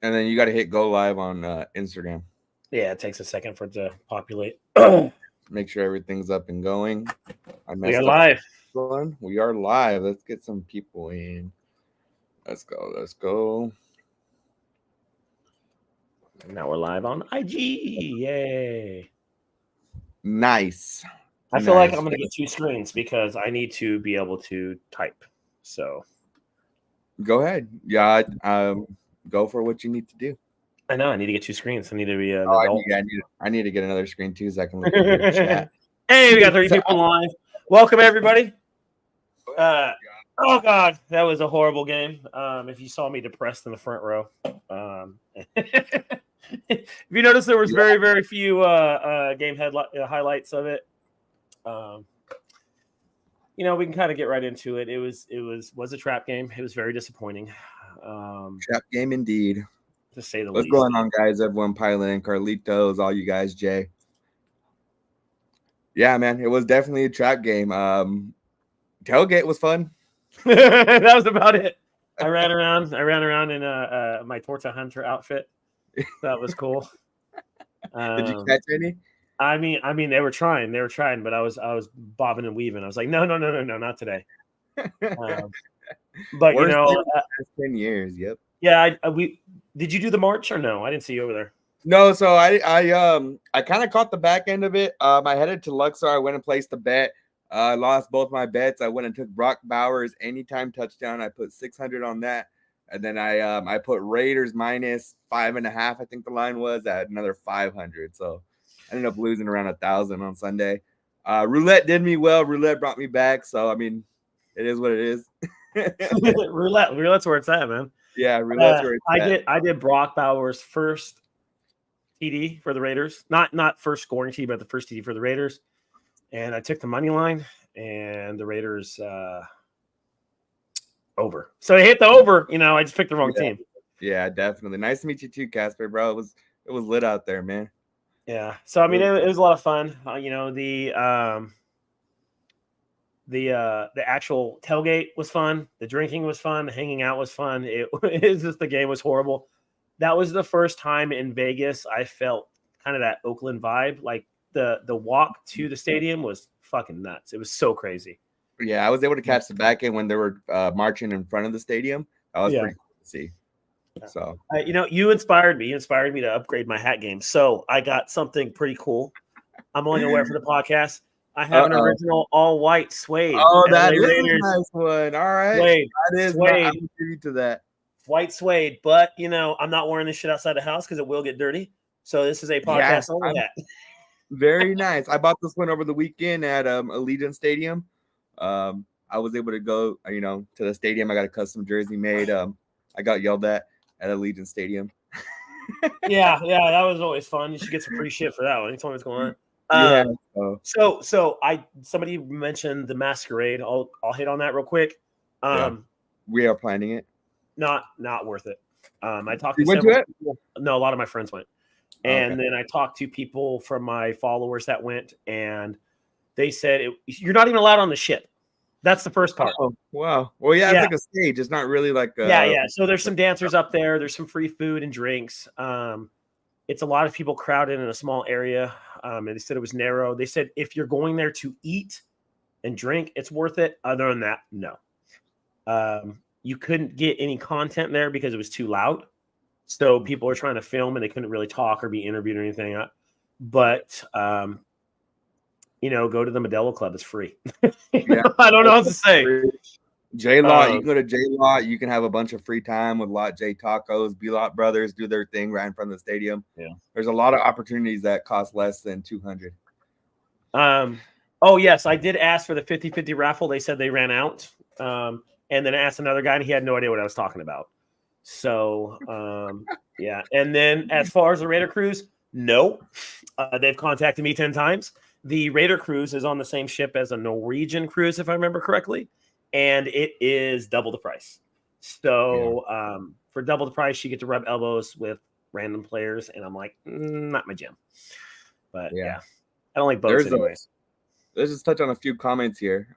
And then you got to hit go live on Instagram. Yeah, it takes a second for it to populate. Make sure everything's up and going. I We are messed up live. one. We are live. Let's get some people in. Let's go. Let's go. Now we're live on IG. Yay. Nice. I feel like I'm going to get two screens because I need to be able to type. So go ahead. Yeah. Go for what you need to do. I know I need to get two screens. I need to be an adult. I need to get another screen too so I can look at your chat. Hey, we got 30 people live. Welcome everybody. Oh God, that was a horrible game. If you saw me depressed in the front row, if you notice, there was very, very few game highlights of it. You know, we can kind of get right into it. It was a trap game. It was very disappointing. Trap game indeed, to say the least. What's going on, guys? Everyone piling, Carlitos, all you guys, Jay. Yeah, man, it was definitely a trap game. Tailgate was fun. That was about it. I ran around in my Torta Hunter outfit. That was cool. Did you catch any? I mean, they were trying, but I was bobbing and weaving. I was like, no, not today. But Worst you know, 10 years. Yep. Yeah, we did. You do the march or no? I didn't see you over there. No, so I kind of caught the back end of it. I headed to Luxor. I went and placed a bet. I lost both my bets. I went and took Brock Bowers anytime touchdown. I put 600 on that, and then I put Raiders minus 5.5. I think the line was at another 500. So I ended up losing around 1,000 on Sunday. Roulette did me well. Roulette brought me back. So I mean, it is what it is. Roulette's where it's at, man. Yeah, roulette's where it's at. I did Brock Bowers' first TD for the Raiders, not first scoring TD, but the first TD for the Raiders. And I took the money line, and the Raiders over. So I hit the over. You know, I just picked the wrong team. Yeah, definitely. Nice to meet you too, Casper, bro. It was lit out there, man. Yeah. So I mean, it was a lot of fun. You know, the actual tailgate was fun. The drinking was fun. The hanging out was fun. It's just the game was horrible. That was the first time in Vegas I felt kind of that Oakland vibe. Like the walk to the stadium was fucking nuts. It was so crazy. Yeah, I was able to catch the back end when they were marching in front of the stadium. That was pretty cool to see. So you know, you inspired me. You inspired me to upgrade my hat game. So I got something pretty cool. I'm only gonna wear it for the podcast. I have an original all-white suede. Oh, that is a nice one. All right. Suede. That is suede. I'm giving to that. White suede. But, you know, I'm not wearing this shit outside the house because it will get dirty. So this is a podcast only hat. Very nice. I bought this one over the weekend at Allegiant Stadium. I was able to go, you know, to the stadium. I got a custom jersey made. I got yelled at Allegiant Stadium. yeah, that was always fun. You should get some free shit for that one. You told me what's going on. So somebody mentioned the masquerade. I'll hit on that real quick. We are planning it. Not worth it. I talked to several people. No, a lot of my friends went. And then I talked to people from my followers that went, and they said you're not even allowed on the ship. That's the first part. Oh, wow. Well, it's like a stage. It's not really like yeah. So there's some dancers up there. There's some free food and drinks. It's a lot of people crowded in a small area. And they said it was narrow. They said if you're going there to eat and drink, it's worth it. Other than that, no. You couldn't get any content there because it was too loud. So people were trying to film and they couldn't really talk or be interviewed or anything. But, you know, go to the Modelo Club. It's free. I don't know what to say. J-Law, you can go to J-Law. You can have a bunch of free time with Lot J Tacos. B-Lot Brothers do their thing right in front of the stadium. Yeah. There's a lot of opportunities that cost less than $200. Oh, yes. I did ask for the 50-50 raffle. They said they ran out. And then I asked another guy, and he had no idea what I was talking about. So, yeah. And then as far as the Raider Cruise, no. They've contacted me 10 times. The Raider Cruise is on the same ship as a Norwegian cruise, if I remember correctly. And it is double the price. So for double the price, you get to rub elbows with random players. And I'm like, not my jam. But yeah, I don't like boats anyways. let's just touch on a few comments here.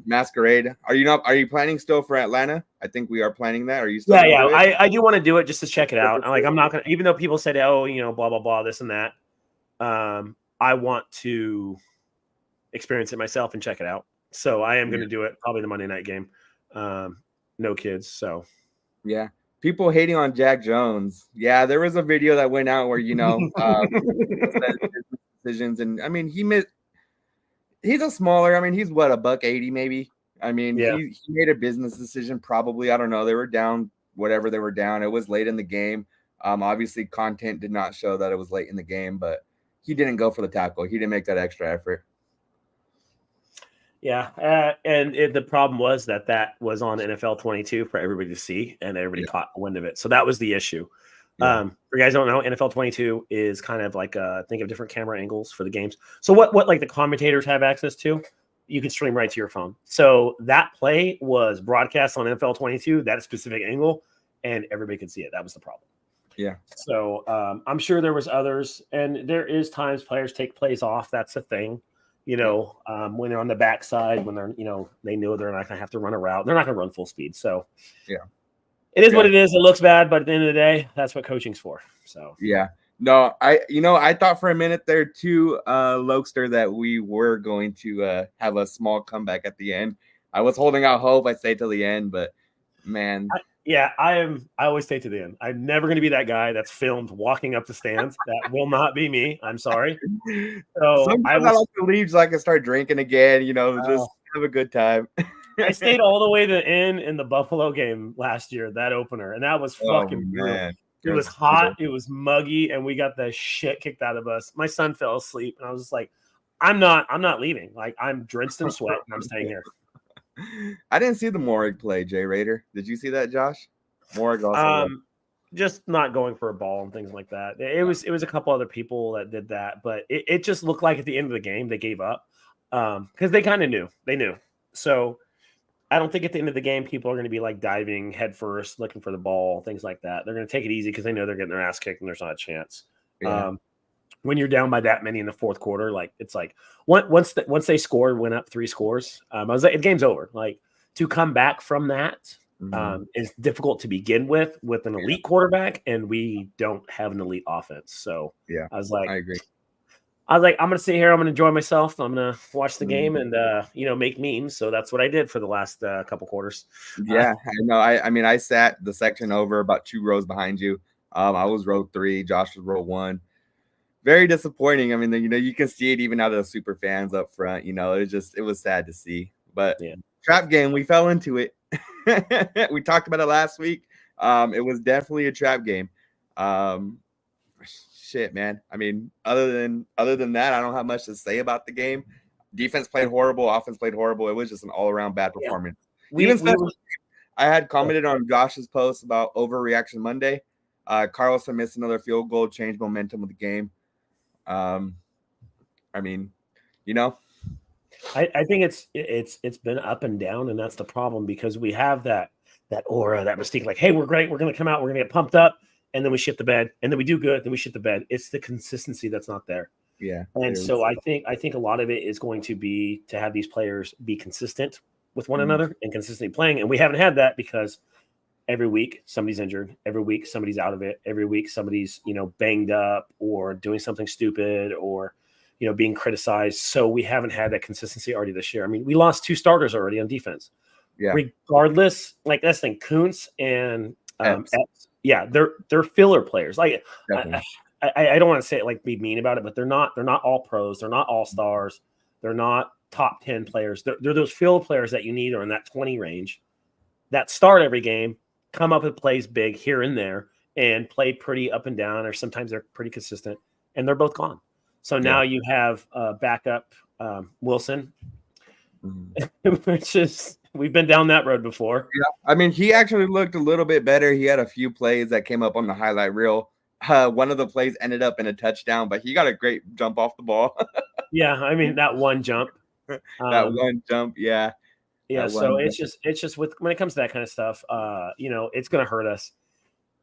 Masquerade, are you planning still for Atlanta? I think we are planning that. Are you still Yeah, gonna yeah. do it? I do want to do it just to check it out. I'm not gonna, even though people said, oh, blah blah blah, this and that. I want to experience it myself and check it out. So I am going to do it probably the Monday night game. No kids, so yeah. People hating on Jack Jones. Yeah, there was a video that went out where said business decisions, and I mean he's a smaller. I mean he's what, $180 maybe. I mean yeah. he made a business decision probably. I don't know. They were down whatever they were down. It was late in the game. Obviously content did not show that it was late in the game, but he didn't go for the tackle. He didn't make that extra effort. Yeah, and the problem was that was on NFL 22 for everybody to see, and everybody caught wind of it. So that was the issue. Yeah. For you guys don't know, NFL 22 is kind of like think of different camera angles for the games. So what like the commentators have access to, you can stream right to your phone. So that play was broadcast on NFL 22, that specific angle, and everybody could see it. That was the problem. Yeah. So I'm sure there was others, and there is times players take plays off. That's the thing. When they're on the backside, when they're, they know they're not going to have to run a route. They're not going to run full speed. So yeah, it is what it is. It looks bad, but at the end of the day, that's what coaching's for. So yeah, no, I thought for a minute there too, Lokester, that we were going to have a small comeback at the end. I was holding out hope. I stayed till the end, but man. I always stay to the end. I'm never going to be that guy that's filmed walking up the stands. That will not be me. I'm sorry. So I like to leave so I can start drinking again, just have a good time. I stayed all the way to the end in the Buffalo game last year, that opener, and that was fucking brutal. It was hot, it was muggy, and we got the shit kicked out of us. My son fell asleep, and I was just like, I'm not leaving. Like, I'm drenched in sweat, and I'm staying here. I didn't see the Morrig play, Jay Raider. Did you see that, Josh? Morrig also just not going for a ball and things like that. It was a couple other people that did that, but it just looked like at the end of the game they gave up because they kind of knew. They knew. So I don't think at the end of the game people are going to be like diving headfirst looking for the ball, things like that. They're going to take it easy because they know they're getting their ass kicked and there's not a chance. Yeah. When you're down by that many in the fourth quarter, like it's like once they scored, went up 3 scores, I was like, the game's over. Like to come back from that is difficult to begin with an elite quarterback, and we don't have an elite offense. So yeah, I was like, I agree. I'm going to sit here. I'm going to enjoy myself. I'm going to watch the game and, make memes. So that's what I did for the last couple quarters. Yeah, I know. I mean, I sat the section over about 2 rows behind you. I was row 3. Josh was row 1. Very disappointing. I mean, you can see it even out of the super fans up front. It was sad to see. But trap game, we fell into it. We talked about it last week. It was definitely a trap game. Shit, man. I mean, other than that, I don't have much to say about the game. Defense played horrible. Offense played horrible. It was just an all-around bad performance. I had commented on Josh's post about overreaction Monday. Carlson missed another field goal, changed momentum of the game. I mean, I think it's been up and down, and that's the problem because we have that aura, that mystique. Like, hey, we're great. We're going to come out. We're going to get pumped up. And then we shit the bed, and then we do good, then we shit the bed. It's the consistency that's not there. Yeah. And so I think a lot of it is going to be to have these players be consistent with one another and consistently playing. And we haven't had that because every week somebody's injured, every week somebody's out of it, every week somebody's, banged up or doing something stupid or, being criticized. So we haven't had that consistency already this year. I mean, we lost 2 starters already on defense. Yeah. Regardless, like that's the thing, Kuntz and they're filler players. Like I don't want to say it like be mean about it, but they're not all pros. They're not all stars. They're not top 10 players. They're those filler players that you need are in that 20 range that start every game, come up with plays big here and there, and play pretty up and down, or sometimes they're pretty consistent, and they're both gone. So now you have backup Wilson, which is we've been down that road before. Yeah, I mean, he actually looked a little bit better. He had a few plays that came up on the highlight reel. One of the plays ended up in a touchdown, but he got a great jump off the ball. Yeah, I mean that one jump. Yeah. Yeah, so it's just with when it comes to that kind of stuff, it's going to hurt us.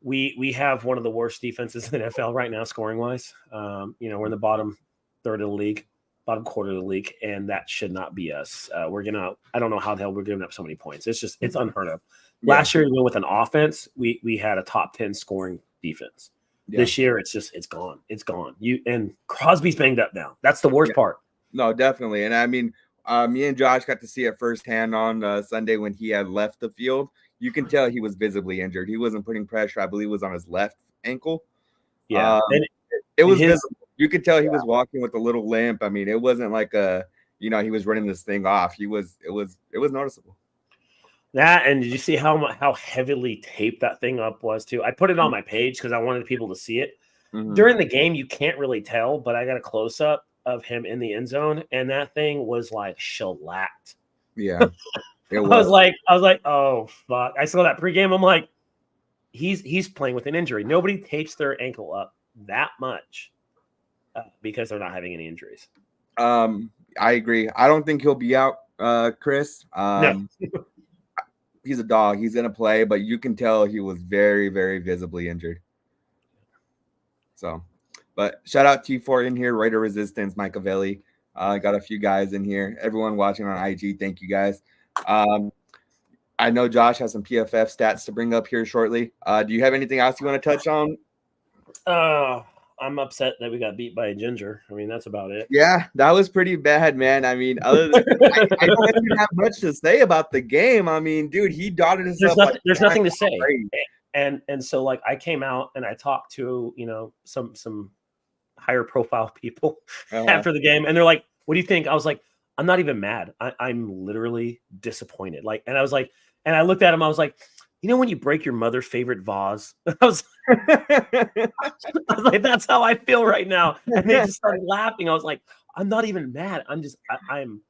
We have one of the worst defenses in the NFL right now, scoring wise. We're in the bottom third of the league. bottom quarter of the league, and that should not be us. I don't know how the hell we're giving up so many points. It's unheard of. Yeah. Last year, with an offense, we had a top 10 scoring defense. Yeah. This year, it's gone. It's gone. And Crosby's banged up now. That's the worst part. No, definitely. And I mean, me and Josh got to see it firsthand on Sunday when he had left the field. You can tell he was visibly injured. He wasn't putting pressure. I believe it was on his left ankle. Yeah. It was visible. You could tell he was walking with a little limp. I mean, it wasn't like he was running this thing off. It was noticeable. That, and did you see how heavily taped that thing up was too? I put it on my page because I wanted people to see it. Mm-hmm. During the game, you can't really tell, but I got a close up of him in the end zone, and that thing was like shellacked. Yeah. I was like, oh fuck. I saw that pregame. I'm like, he's playing with an injury. Nobody tapes their ankle up that much because they're not having any injuries. I agree. I don't think he'll be out, Chris. No. He's a dog. He's gonna play, but you can tell he was very, very visibly injured. So, but shout out T4 in here, Raider Resistance, Machiavelli. Got a few guys in here. Everyone watching on IG, thank you guys. I know Josh has some PFF stats to bring up here shortly. Do you have anything else you want to touch on? I'm upset that we got beat by a ginger. I mean, that's about it. Yeah, that was pretty bad, man. I mean, other than I don't even have much to say about the game. I mean, dude, he dotted himself. There's nothing to say. And so like I came out and I talked to some higher profile people after the game, and they're like, "What do you think?" I was like, "I'm not even mad. I'm literally disappointed." Like, and I was like, and I looked at him. I was like, "You know when you break your mother's favorite vase?" I was like, "That's how I feel right now." And they just started laughing. I was like, "I'm not even mad. I'm just I'm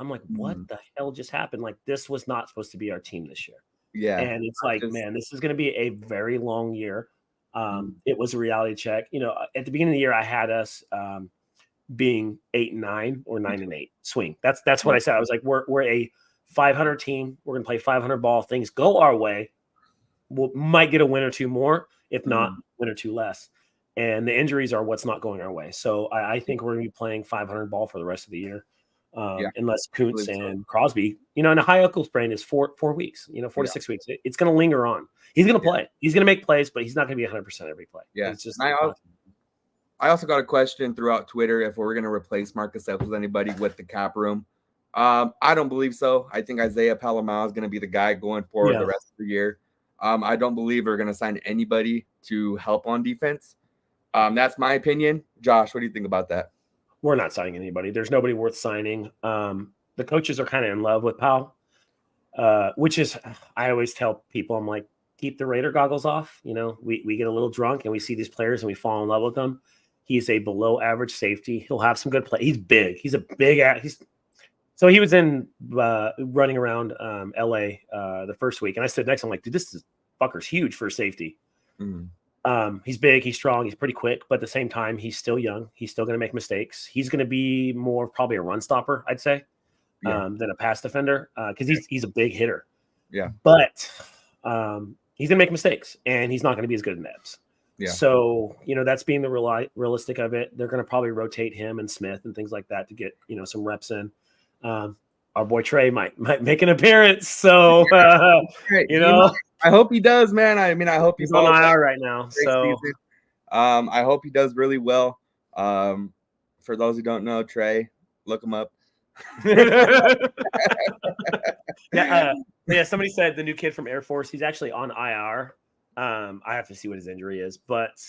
like, what the hell just happened? Like, this was not supposed to be our team this year." Yeah. And it's like, man, this is going to be a very long year. It was a reality check. At the beginning of the year, I had us being 8-9 or 9-8 swing. That's what I said. I was like, we're a 500 team. We're going to play 500 ball. Things go our way. We might get a win or two more, if not win or two less. And the injuries are what's not going our way. So I think we're going to be playing 500 ball for the rest of the year. Unless Kuntz and Crosby, and a high ankle sprain is 4 weeks, 4 to 6 weeks. It's going to linger on. He's going to play. He's going to make plays, but he's not going to be 100% every play. Yeah. It's just. I also got a question throughout Twitter if we're going to replace Marcus Epps with anybody with the cap room. I don't believe so. I think Isaiah Palomar is going to be the guy going forward the rest of the year. I don't believe we're going to sign anybody to help on defense. That's my opinion. Josh, what do you think about that? We're not signing anybody. There's nobody worth signing. The coaches are kind of in love with Powell, which is, I always tell people, I'm like, keep the Raider goggles off. We get a little drunk and we see these players and we fall in love with them. He's a below average safety. He'll have some good play. He's big. He's a big so he was in running around LA the first week. And I stood next to him like, dude, this fucker's huge for safety. He's big, he's strong, he's pretty quick, but at the same time, he's still young. He's still going to make mistakes. He's going to be more probably a run stopper, I'd say, than a pass defender because he's a big hitter. Yeah. But he's going to make mistakes, and he's not going to be as good as Nebs. Yeah. So, that's being the realistic of it. They're going to probably rotate him and Smith and things like that to get, some reps in. Our boy Trey might make an appearance. So, I hope he does, man. I mean, I hope he's on IR right now. So, I hope he does really well. For those who don't know, Trey, look him up. Somebody said the new kid from Air Force. He's actually on IR. I have to see what his injury is, but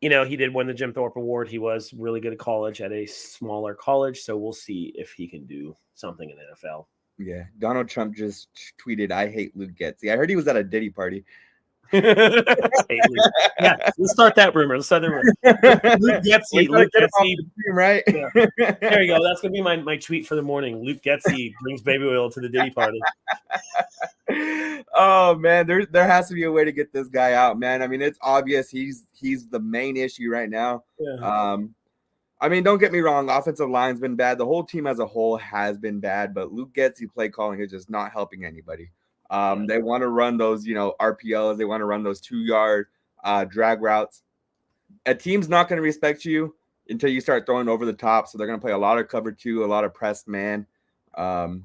he did win the Jim Thorpe Award. He was really good at college at a smaller college, so we'll see if he can do something in the NFL. Yeah, Donald Trump just tweeted, "I hate Luke Getsy." I heard he was at a Diddy party. Yeah, let's start that rumor. Luke Getsy, right? Yeah. There you go. That's gonna be my tweet for the morning. Luke Getsy brings baby oil to the Diddy party. Oh man, there has to be a way to get this guy out, man. I mean, it's obvious he's the main issue right now. Yeah. I mean, don't get me wrong. Offensive line's been bad. The whole team as a whole has been bad, but Luke Getsy play calling is just not helping anybody. They want to run those, RPOs. They want to run those 2-yard drag routes. a team's not going to respect you until you start throwing over the top. So they're going to play a lot of cover 2, a lot of pressed man. And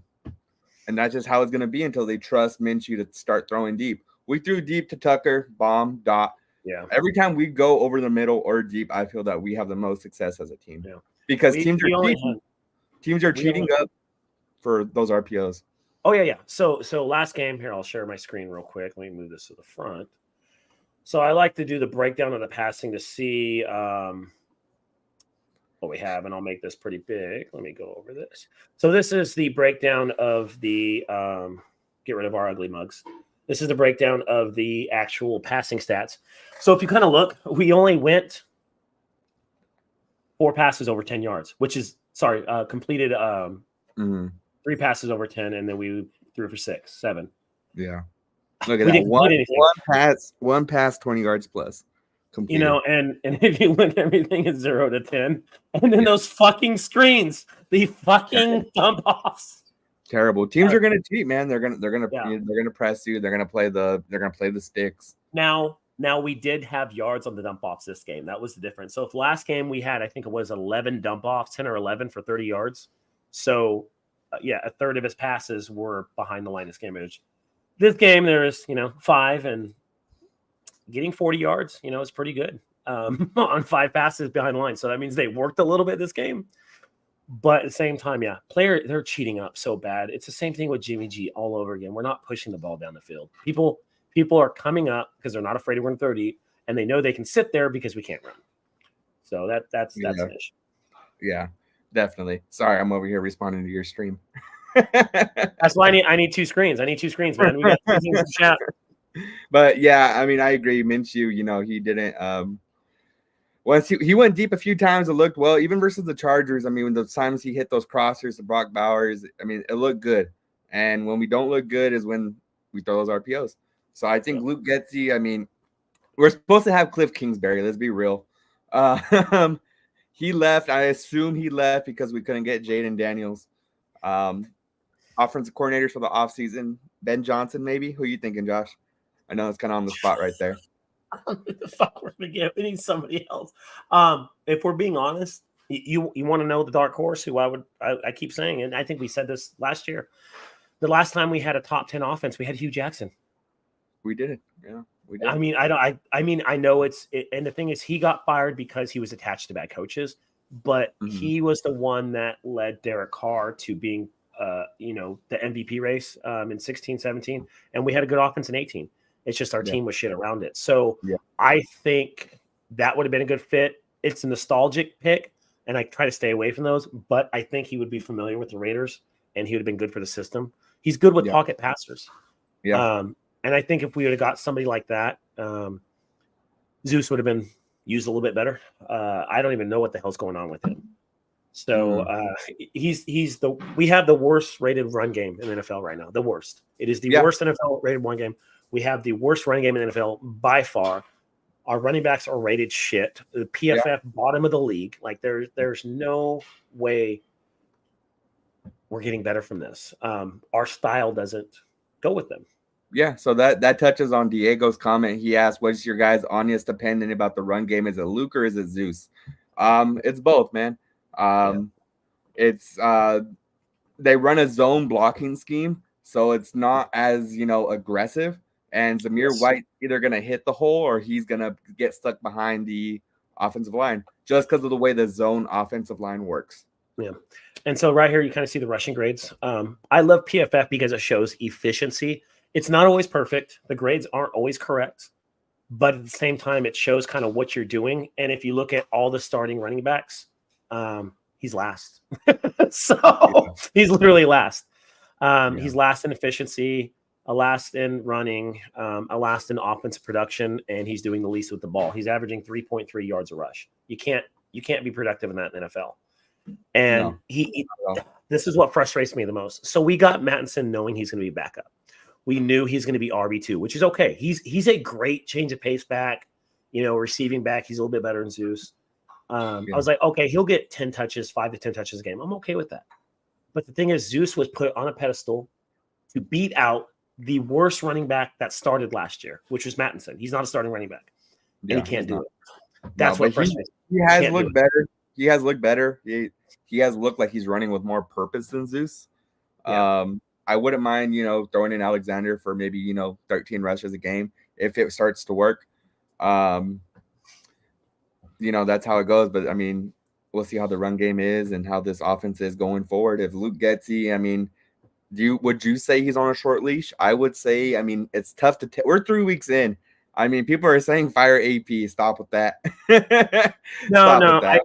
that's just how it's going to be until they trust Minshew to start throwing deep. We threw deep to Tucker, bomb, dot. Yeah. Every time we go over the middle or deep, I feel that we have the most success as a team. Yeah. Because teams are cheating up for those RPOs. Oh, yeah. So last game here, I'll share my screen real quick. Let me move this to the front. So I like to do the breakdown of the passing to see what we have, and I'll make this pretty big. Let me go over this. So this is the breakdown of the get rid of our ugly mugs. This is the breakdown of the actual passing stats. So if you kind of look, we only went 4 passes over 10 yards, which is completed 3 passes over 10, and then we threw for 6, 7. Yeah. Look at that. One pass, 20 yards plus. Completed. And if you look, everything is 0 to 10. And then those fucking screens, the fucking dump offs. Terrible. Teams are going to cheat, man. They're going to press you. They're going to play the sticks. Now we did have yards on the dump offs this game. That was the difference. So if last game we had, I think it was 11 dump offs, 10 or 11 for 30 yards. So a third of his passes were behind the line of scrimmage. This game there's 5, and getting 40 yards, is pretty good on 5 passes behind the line. So that means they worked a little bit this game. But at the same time, they're cheating up so bad. It's the same thing with Jimmy G all over again. We're not pushing the ball down the field. People are coming up because they're not afraid to run 30, and they know they can sit there because we can't run. So that's an issue. Yeah, definitely. Sorry, I'm over here responding to your stream. That's why I need 2 screens. I need 2 screens, man. We got 2 things to chat. But yeah, I mean, I agree. Minshew, he didn't. Once he went deep a few times, it looked well. Even versus the Chargers, I mean, when the times he hit those crossers to Brock Bowers, I mean, it looked good. And when we don't look good is when we throw those RPOs. So I think Luke Getsy, I mean, we're supposed to have Cliff Kingsbury. Let's be real. He left. I assume he left because we couldn't get Jaden Daniels. Offensive coordinators for the offseason, Ben Johnson, maybe. Who are you thinking, Josh? I know it's kind of on the spot right there. The fuck we're gonna get? We need somebody else. If we're being honest, you want to know the dark horse who I keep saying, and I think we said this last year. The last time we had a top 10 offense, we had Hugh Jackson. We did it. Yeah, we did. I mean, I know and the thing is, he got fired because he was attached to bad coaches, but he was the one that led Derek Carr to being, the MVP race in 16, 17, and we had a good offense in 18. It's just our team was shit around it. So I think that would have been a good fit. It's a nostalgic pick, and I try to stay away from those, but I think he would be familiar with the Raiders, and he would have been good for the system. He's good with pocket passers. Yeah. And I think if we would have got somebody like that, Zeus would have been used a little bit better. I don't even know what the hell's going on with him. So we have the worst rated run game in the NFL right now. The worst. It is the worst NFL rated run game. We have the worst running game in the NFL by far. Our running backs are rated shit. The PFF bottom of the league. Like there's no way we're getting better from this. Our style doesn't go with them. Yeah, so that touches on Diego's comment. He asked, "What's your guys' honest opinion about the run game? Is it Luke or is it Zeus?" It's both, man. It's they run a zone blocking scheme, so it's not as aggressive. And Zamir White either gonna hit the hole or he's gonna get stuck behind the offensive line just because of the way the zone offensive line works. Yeah. And so right here you kind of see the rushing grades. I love PFF because it shows efficiency. It's not always perfect. The grades aren't always correct, but at the same time, it shows kind of what you're doing. And if you look at all the starting running backs, he's last. So he's literally last. He's last in efficiency, a last in running, a last in offensive production, and he's doing the least with the ball. He's averaging 3.3 yards a rush. You can't be productive in that in the NFL. And this is what frustrates me the most. So we got Mattinson knowing he's going to be backup. We knew he's going to be RB2, which is okay. He's a great change of pace back, receiving back. He's a little bit better than Zeus. I was like, okay, he'll get 10 touches, 5 to 10 touches a game. I'm okay with that. But the thing is, Zeus was put on a pedestal to beat out the worst running back that started last year, which was Mattinson. He's not a starting running back, and he can't do it. That's No, what but he, frustrates he me. has Can't do looked better. He has looked better. He has looked like he's running with more purpose than Zeus. Yeah. I wouldn't mind, throwing in Alexander for maybe, 13 rushes a game if it starts to work. That's how it goes. But I mean, we'll see how the run game is and how this offense is going forward. If Luke Getsy, I mean, would you say he's on a short leash? I would say, I mean, it's tough to we're 3 weeks in. I mean, people are saying fire AP. Stop with that. No, Stop with no. that.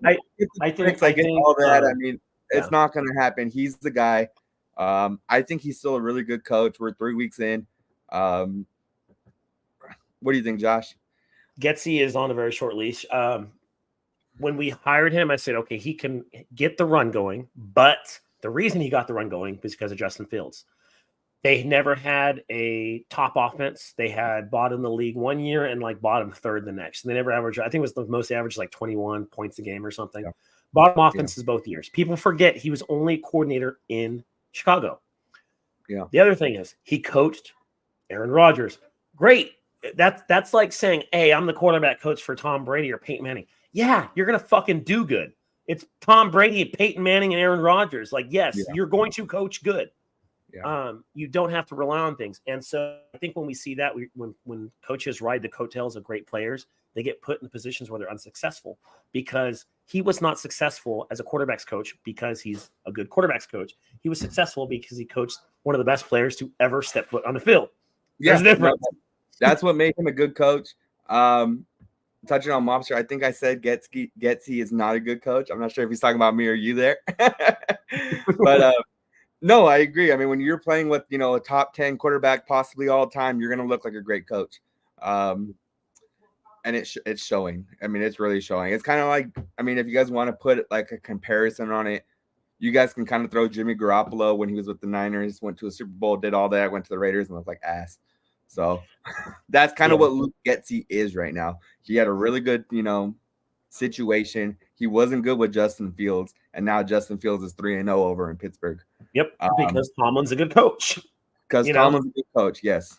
I think I get all that. I mean, yeah. it's not going to happen. He's the guy. I think he's still a really good coach. We're 3 weeks in. What do you think, Josh? Getsy is on a very short leash. When we hired him, I said, okay, he can get the run going, but the reason he got the run going was because of Justin Fields. They never had a top offense. They had bottom the league one year and like bottom third the next. And they never averaged, I think it was the most average, like 21 points a game or something. Yeah. Bottom offenses both years. People forget he was only coordinator in Chicago. Yeah. The other thing is he coached Aaron Rodgers. Great. That's like saying, hey, I'm the quarterback coach for Tom Brady or Peyton Manning. Yeah, you're going to fucking do good. It's Tom Brady, Peyton Manning, and Aaron Rodgers. Like, yes, you're going to coach good. Yeah. You don't have to rely on things. And so I think when we see that, when coaches ride the coattails of great players, they get put in positions where they're unsuccessful because he was not successful as a quarterback's coach because he's a good quarterback's coach. He was successful because he coached one of the best players to ever step foot on the field. There's a difference. That's what made him a good coach. Touching on Mobster, I think I said Getsy is not a good coach. I'm not sure if he's talking about me or you there. But no, I agree. I mean, when you're playing with, a top 10 quarterback possibly all time, you're going to look like a great coach. And it's showing. I mean, it's really showing. It's kind of like, I mean, if you guys want to put like a comparison on it, you guys can kind of throw Jimmy Garoppolo when he was with the Niners, went to a Super Bowl, did all that, went to the Raiders and was like ass. So that's kind of what Luke Getsy is right now. He had a really good, situation. He wasn't good with Justin Fields, and now Justin Fields is 3-0 over in Pittsburgh. Yep, because Tomlin's a good coach. Because Tomlin's a good coach, yes.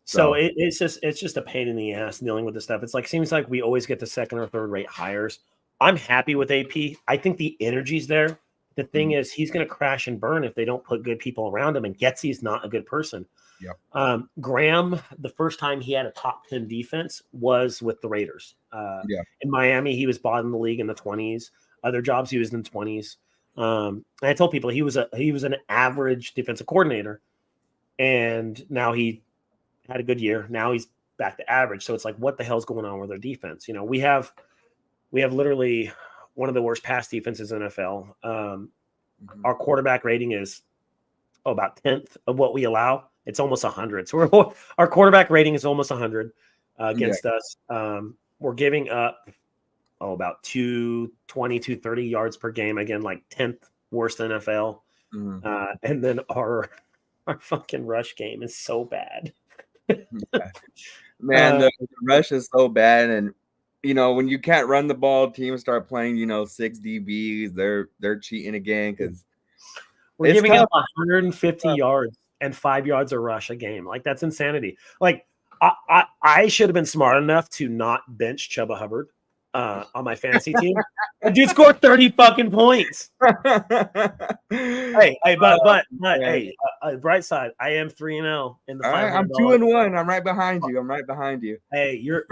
So it's just a pain in the ass dealing with this stuff. It's like seems like we always get the second or third rate hires. I'm happy with AP. I think the energy's there. The thing is, he's going to crash and burn if they don't put good people around him. And Getsy's not a good person. Yep. Graham, the first time he had a top 10 defense was with the Raiders. In Miami, he was bottom of the league in the 20s. Other jobs, he was in the 20s. And I told people he was an average defensive coordinator, and now he had a good year. Now he's back to average. So it's like, what the hell's going on with their defense? We have literally one of the worst pass defenses in NFL. Our quarterback rating is about 10th of what we allow. It's almost 100. So our quarterback rating is almost 100 against us. We're giving up about 220, 230 yards per game. Again, like 10th worst NFL. And then our fucking rush game is so bad. Man, the rush is so bad. And, when you can't run the ball, teams start playing, 6 DBs. They're cheating again because we're giving up 150 yards and 5 yards a rush a game. Like, that's insanity. Like, I should have been smart enough to not bench Chuba Hubbard on my fantasy team. The dude scored 30 fucking points. Hey, bright side, I am 3-0 in the. I'm 2-1. I'm right behind you. Hey, your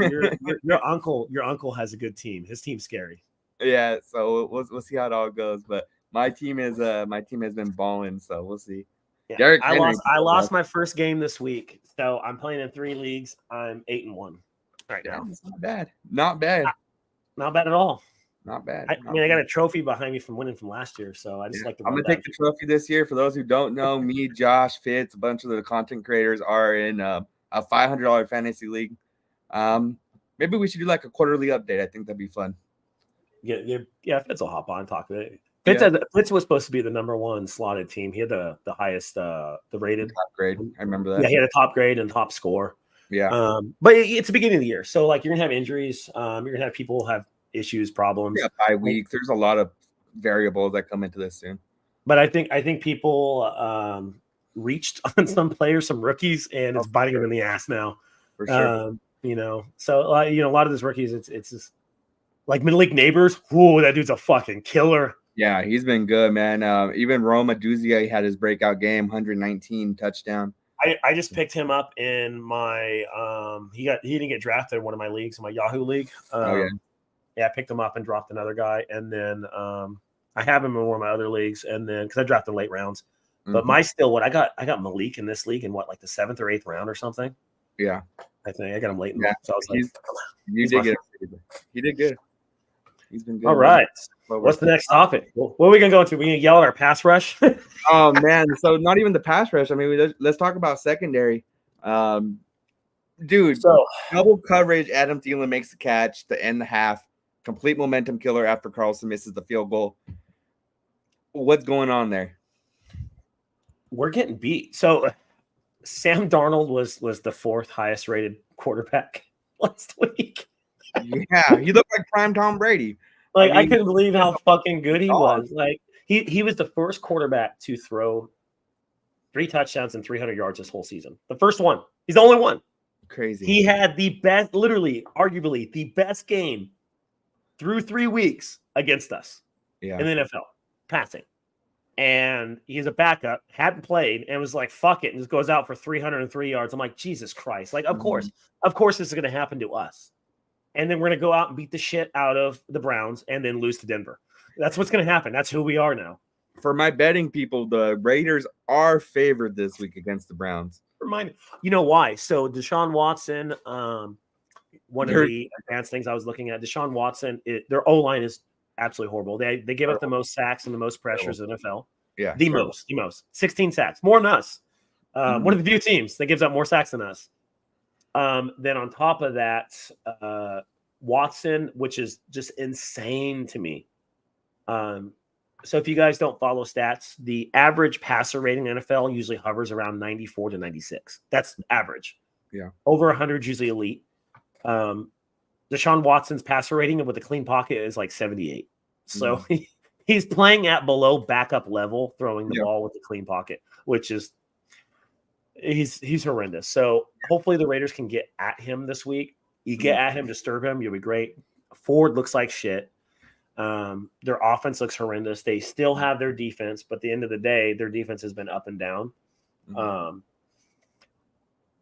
uncle has a good team. His team's scary. Yeah, so we'll see how it all goes. But my team has been balling, so we'll see. Yeah, I lost my first game this week, so I'm playing in 3 leagues. I'm 8-1 right now. That's not bad. Not bad. Not bad at all. Not bad. I got a trophy behind me from winning from last year, so I just like to. I'm gonna take the trophy this year. For those who don't know, me, Josh, Fitz, a bunch of the content creators are in a $500 fantasy league. Maybe we should do like a quarterly update. I think that'd be fun. Yeah. Fitz will hop on and talk to it. Fitz was supposed to be the number 1 slotted team. He had the highest the rated top grade. I remember that. Yeah, he had a top grade and top score. Yeah. But it's the beginning of the year, so like you're gonna have injuries. You're gonna have people have issues, problems. Yeah, 5 weeks. There's a lot of variables that come into this soon. But I think people reached on some players, some rookies, and it's biting them in the ass now. For sure. So a lot of these rookies, it's just like Malik Neighbors. Whoa, that dude's a fucking killer. Yeah, he's been good, man. Even Roma Duzia had his breakout game, 119 touchdown. I just picked him up in my he didn't get drafted in one of my leagues, in my Yahoo league. Yeah, I picked him up and dropped another guy, and then I have him in one of my other leagues, and then because I drafted late rounds. But my I got Malik in this league in like the 7th or 8th round or something. Yeah, I think I got him late. Yeah, so I was like, he did good. He's been good. All right. What's the next topic? What are we gonna go into? We gonna yell at our pass rush? Oh man, so not even the pass rush. I mean, let's talk about secondary. Dude, so double coverage. Adam Thielen makes the catch to end the half. Complete momentum killer after Carlson misses the field goal. What's going on there? We're getting beat. So Sam Darnold was the 4th highest rated quarterback last week. Yeah, he looked like prime Tom Brady. Like, I couldn't believe how fucking good he was. Like, he was the first quarterback to throw 3 touchdowns and 300 yards this whole season. The first one. He's the only one. Crazy. He had the best, literally, arguably, the best game through 3 weeks against us in the NFL, passing. And he's a backup, hadn't played, and was like, fuck it, and just goes out for 303 yards. I'm like, Jesus Christ. Like, of course this is going to happen to us. And then we're going to go out and beat the shit out of the Browns and then lose to Denver. That's what's going to happen. That's who we are now. For my betting people, the Raiders are favored this week against the Browns. You know why? So Deshaun Watson, one of the advanced things I was looking at, Deshaun Watson, their O-line is absolutely horrible. They give up the most sacks and the most pressures in the NFL. Yeah. The most. 16 sacks. More than us. One of the few teams that gives up more sacks than us. Then on top of that, Watson, which is just insane to me. So if you guys don't follow stats, the average passer rating in the NFL usually hovers around 94 to 96. That's average. Yeah. Over 100 usually elite. Deshaun Watson's passer rating with a clean pocket is like 78. So he's playing at below backup level, throwing the ball with a clean pocket, which is he's horrendous. So hopefully the Raiders can get at him this week. You get at him, disturb him, you'll be great. Ford looks like shit. Their offense looks horrendous. They still have their defense, but at the end of the day, their defense has been up and down.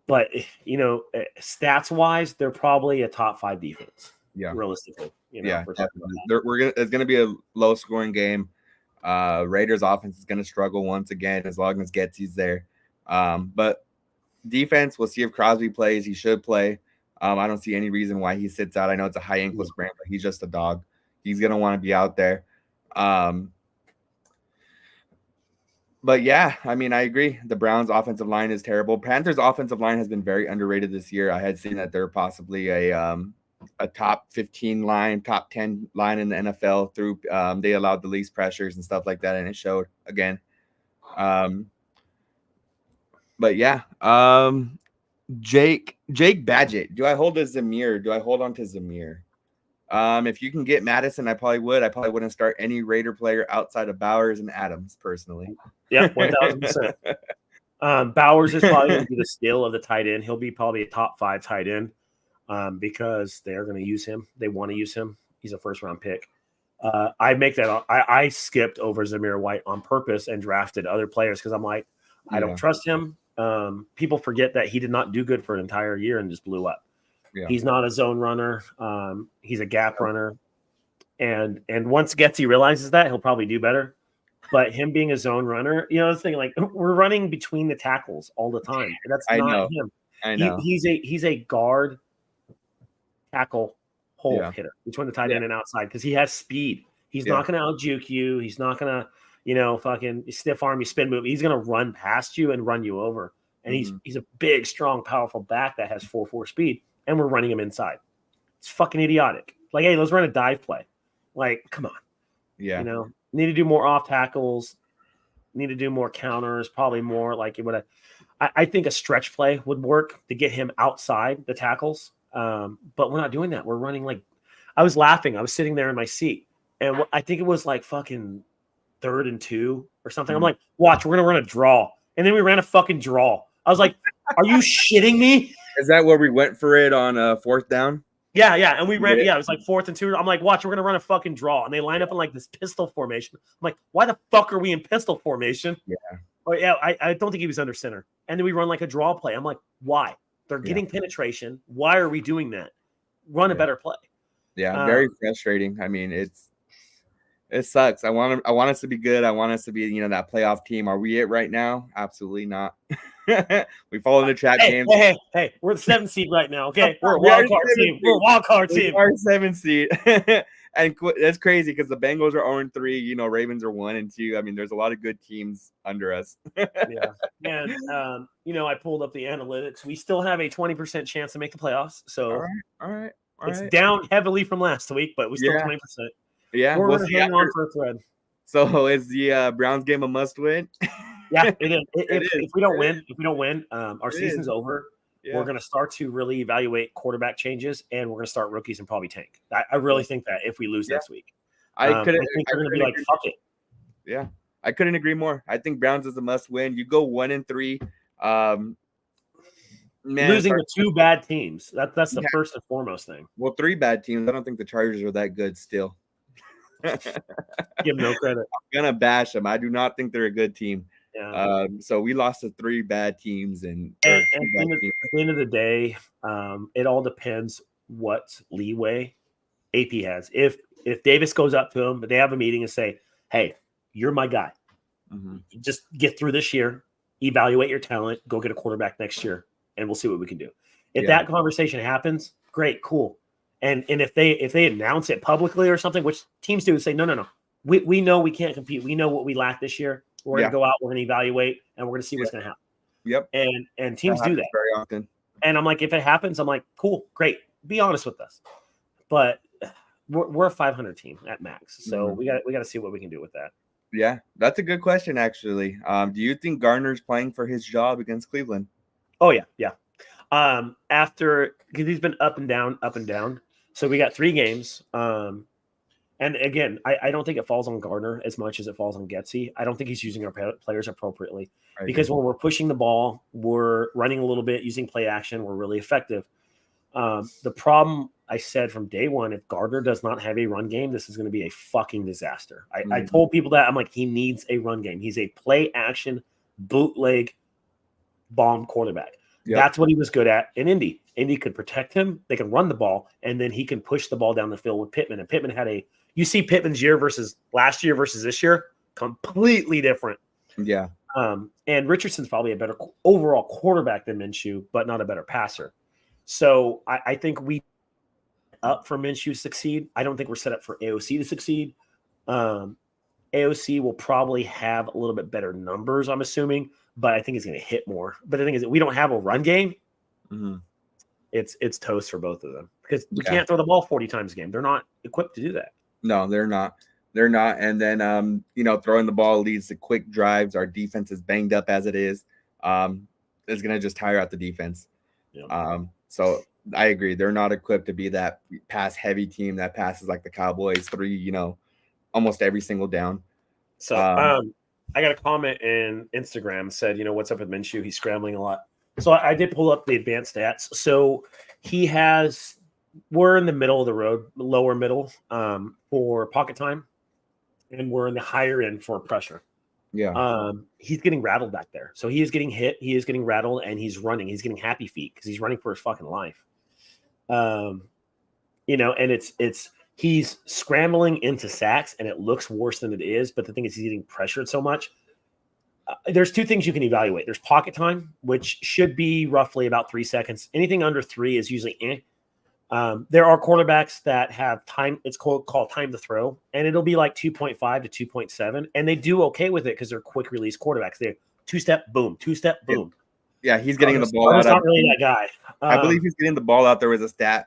But stats wise, they're probably a top 5 defense. Yeah, realistically. Definitely. It's gonna be a low scoring game. Raiders offense is gonna struggle once again as long as Getsy's there. But defense, we'll see if Crosby plays. He should play. I don't see any reason why he sits out. I know it's a high ankle sprain, but he's just a dog. He's gonna want to be out there. But yeah, I mean, I agree. The Browns' offensive line is terrible. Panthers' offensive line has been very underrated this year. I had seen that they're possibly a top 15 line, top 10 line in the NFL through they allowed the least pressures and stuff like that, and it showed again. But yeah, Jake Badgett. Do I hold to Zamir? Do I hold on to Zamir? If you can get Madison, I probably would. I probably wouldn't start any Raider player outside of Bowers and Adams personally. Yeah, 1,000%. Bowers is probably going to be the steal of the tight end. He'll be probably a top 5 tight end because they're going to use him. They want to use him. He's a first-round pick. I skipped over Zamir White on purpose and drafted other players because I'm like, I don't trust him. People forget that he did not do good for an entire year and just blew up. Yeah. He's not a zone runner. He's a gap runner. And once Getsy realizes that, he'll probably do better. But him being a zone runner, the thing, like, we're running between the tackles all the time. That's not him. I know. He's a guard tackle hole hitter between the tight end and outside because he has speed. He's not going to out-juke you. He's not going to, fucking stiff arm you, spin move. He's going to run past you and run you over. And he's a big, strong, powerful back that has 4.4 speed. And we're running him inside. It's fucking idiotic. Like, hey, let's run a dive play. Like, come on. Yeah. Need to do more off tackles. Need to do more counters. Probably more like it would. I think a stretch play would work to get him outside the tackles. But we're not doing that. We're running like. I was laughing. I was sitting there in my seat, and I think it was like fucking 3rd and 2 or something. I'm like, watch, we're gonna run a draw, and then we ran a fucking draw. I was like, are you shitting me? Is that where we went for it on fourth down? Yeah, and we ran. Yeah. Yeah, it was like 4th and 2. I'm like, watch, we're gonna run a fucking draw, and they line up in like this pistol formation. I'm like, why the fuck are we in pistol formation? Yeah. Oh yeah, I don't think he was under center, and then we run like a draw play. I'm like, why? They're getting penetration. Why are we doing that? Run a better play. Yeah, very frustrating. I mean, it sucks. I want us to be good. I want us to be, that playoff team. Are we it right now? Absolutely not. We fall in the trap game. Hey, we're the 7th seed right now. Okay, we're a wild card team. We're a wild card team. We're 7th seed, and that's crazy because the Bengals are 0-3. Ravens are 1-2. I mean, there's a lot of good teams under us. Yeah, and I pulled up the analytics. We still have a 20% chance to make the playoffs. So all right. It's down heavily from last week, but we still 20%. Yeah, we're gonna hang on for a thread. So is the Browns game a must win? Yeah, it is. If we don't win, our season's over. Yeah. We're going to start to really evaluate quarterback changes, and we're going to start rookies and probably tank. I really think that if we lose next week, I think we're going to be like, fuck it. Yeah, I couldn't agree more. I think Browns is a must win. You go 1-3. Losing to 2 bad teams. That's the first and foremost thing. Well, 3 bad teams. I don't think the Chargers are that good still. Give them no credit. I'm gonna bash them. I do not think they're a good team. Yeah. So we lost to 3 bad teams, and at the end of the day, it all depends what leeway AP has. If Davis goes up to him, but they have a meeting and say, "Hey, you're my guy. Mm-hmm. Just get through this year, evaluate your talent, go get a quarterback next year, and we'll see what we can do." If that conversation happens, great, cool. And if they announce it publicly or something, which teams do, say, no, we know we can't compete. We know what we lack this year. We're gonna go out, we're gonna evaluate, and we're gonna see what's gonna happen. Yep. And teams do that very often. And I'm like, if it happens, I'm like, cool, great. Be honest with us. But we're a 500 team at max, so we got to see what we can do with that. Yeah, that's a good question, actually. Do you think Gardner's playing for his job against Cleveland? Oh yeah. After, because he's been up and down. So we got 3 games. And again, I don't think it falls on Gardner as much as it falls on Getsy. I don't think he's using our players appropriately because when we're pushing the ball, we're running a little bit, using play action, we're really effective. The problem, I said from day one, if Gardner does not have a run game, this is going to be a fucking disaster. I told people that. I'm like, he needs a run game. He's a play action, bootleg, bomb quarterback. Yep. That's what he was good at in Indy. Indy could protect him. They can run the ball, and then he can push the ball down the field with Pittman. And Pittman had you see Pittman's year versus last year versus this year, completely different. Yeah. And Richardson's probably a better overall quarterback than Minshew, but not a better passer. So I think we up for Minshew to succeed. I don't think we're set up for AOC to succeed. AOC will probably have a little bit better numbers, I'm assuming, but I think he's going to hit more. But the thing is that we don't have a run game. Mm-hmm. It's toast for both of them because we can't throw the ball 40 times a game. They're not equipped to do that. No, they're not. They're not. And then, throwing the ball leads to quick drives. Our defense is banged up as it is. It's going to just tire out the defense. Yeah. So I agree. They're not equipped to be that pass-heavy team that passes like the Cowboys 3, almost every single down. So I got a comment in Instagram said, what's up with Minshew? He's scrambling a lot. So I did pull up the advanced stats. So we're in the middle of the road, lower middle for pocket time, and we're in the higher end for pressure. Yeah. He's getting rattled back there. So he is getting hit. He is getting rattled, and he's running. He's getting happy feet because he's running for his fucking life. And he's scrambling into sacks, and it looks worse than it is. But the thing is, he's getting pressured so much. There's 2 things you can evaluate. There's pocket time, which should be roughly about 3 seconds. Anything under 3 is usually there are quarterbacks that have time. It's called time to throw, and it'll be like 2.5 to 2.7, and they do okay with it because they're quick release quarterbacks. They're 2-step, boom, 2-step, boom. Yeah, he's getting the ball out. Not really that guy. I believe he's getting the ball out. There was a stat,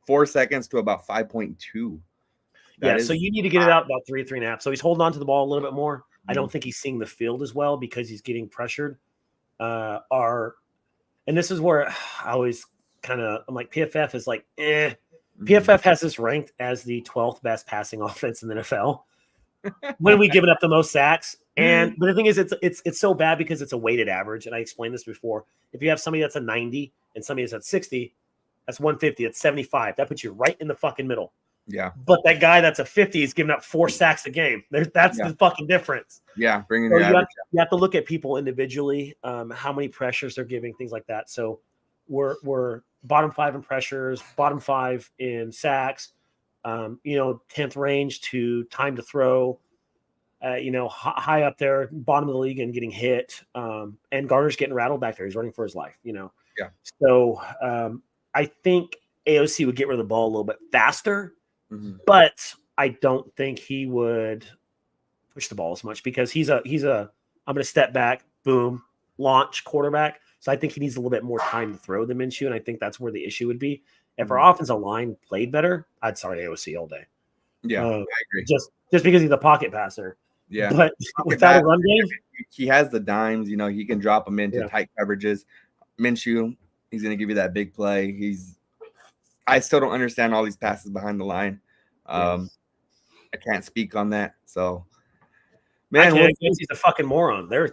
4 seconds to about 5.2. So you need to get it out about 3.5. So he's holding on to the ball a little bit more. I don't think he's seeing the field as well because he's getting pressured. And this is where I always I'm like, PFF is like, PFF has this ranked as the 12th best passing offense in the NFL. When we given up the most sacks. But the thing is, it's so bad because it's a weighted average. And I explained this before. If you have somebody that's a 90 and somebody that's at 60, that's 150. It's 75. That puts you right in the fucking middle. Yeah. But that guy that's a 50 is giving up 4 sacks a game. That's the fucking difference. Yeah, bringing So your average. you have to look at people individually, how many pressures they're giving, things like that. So we're bottom 5 in pressures, bottom 5 in sacks, 10th range to time to throw, high up there, bottom of the league and getting hit. And Garner's getting rattled back there. He's running for his life, Yeah. So I think AOC would get rid of the ball a little bit faster, but I don't think he would push the ball as much because he's a I'm going to step back, boom, launch quarterback. So I think he needs a little bit more time to throw than Minshew, and I think that's where the issue would be. If our offensive line played better, I'd start AOC all day. Yeah, I agree. Just because he's a pocket passer. Yeah, but without a run game, he has the dimes. He can drop them into tight coverages. Minshew, he's going to give you that big play. I still don't understand all these passes behind the line. I can't speak on that. So, man, he's a fucking moron. There.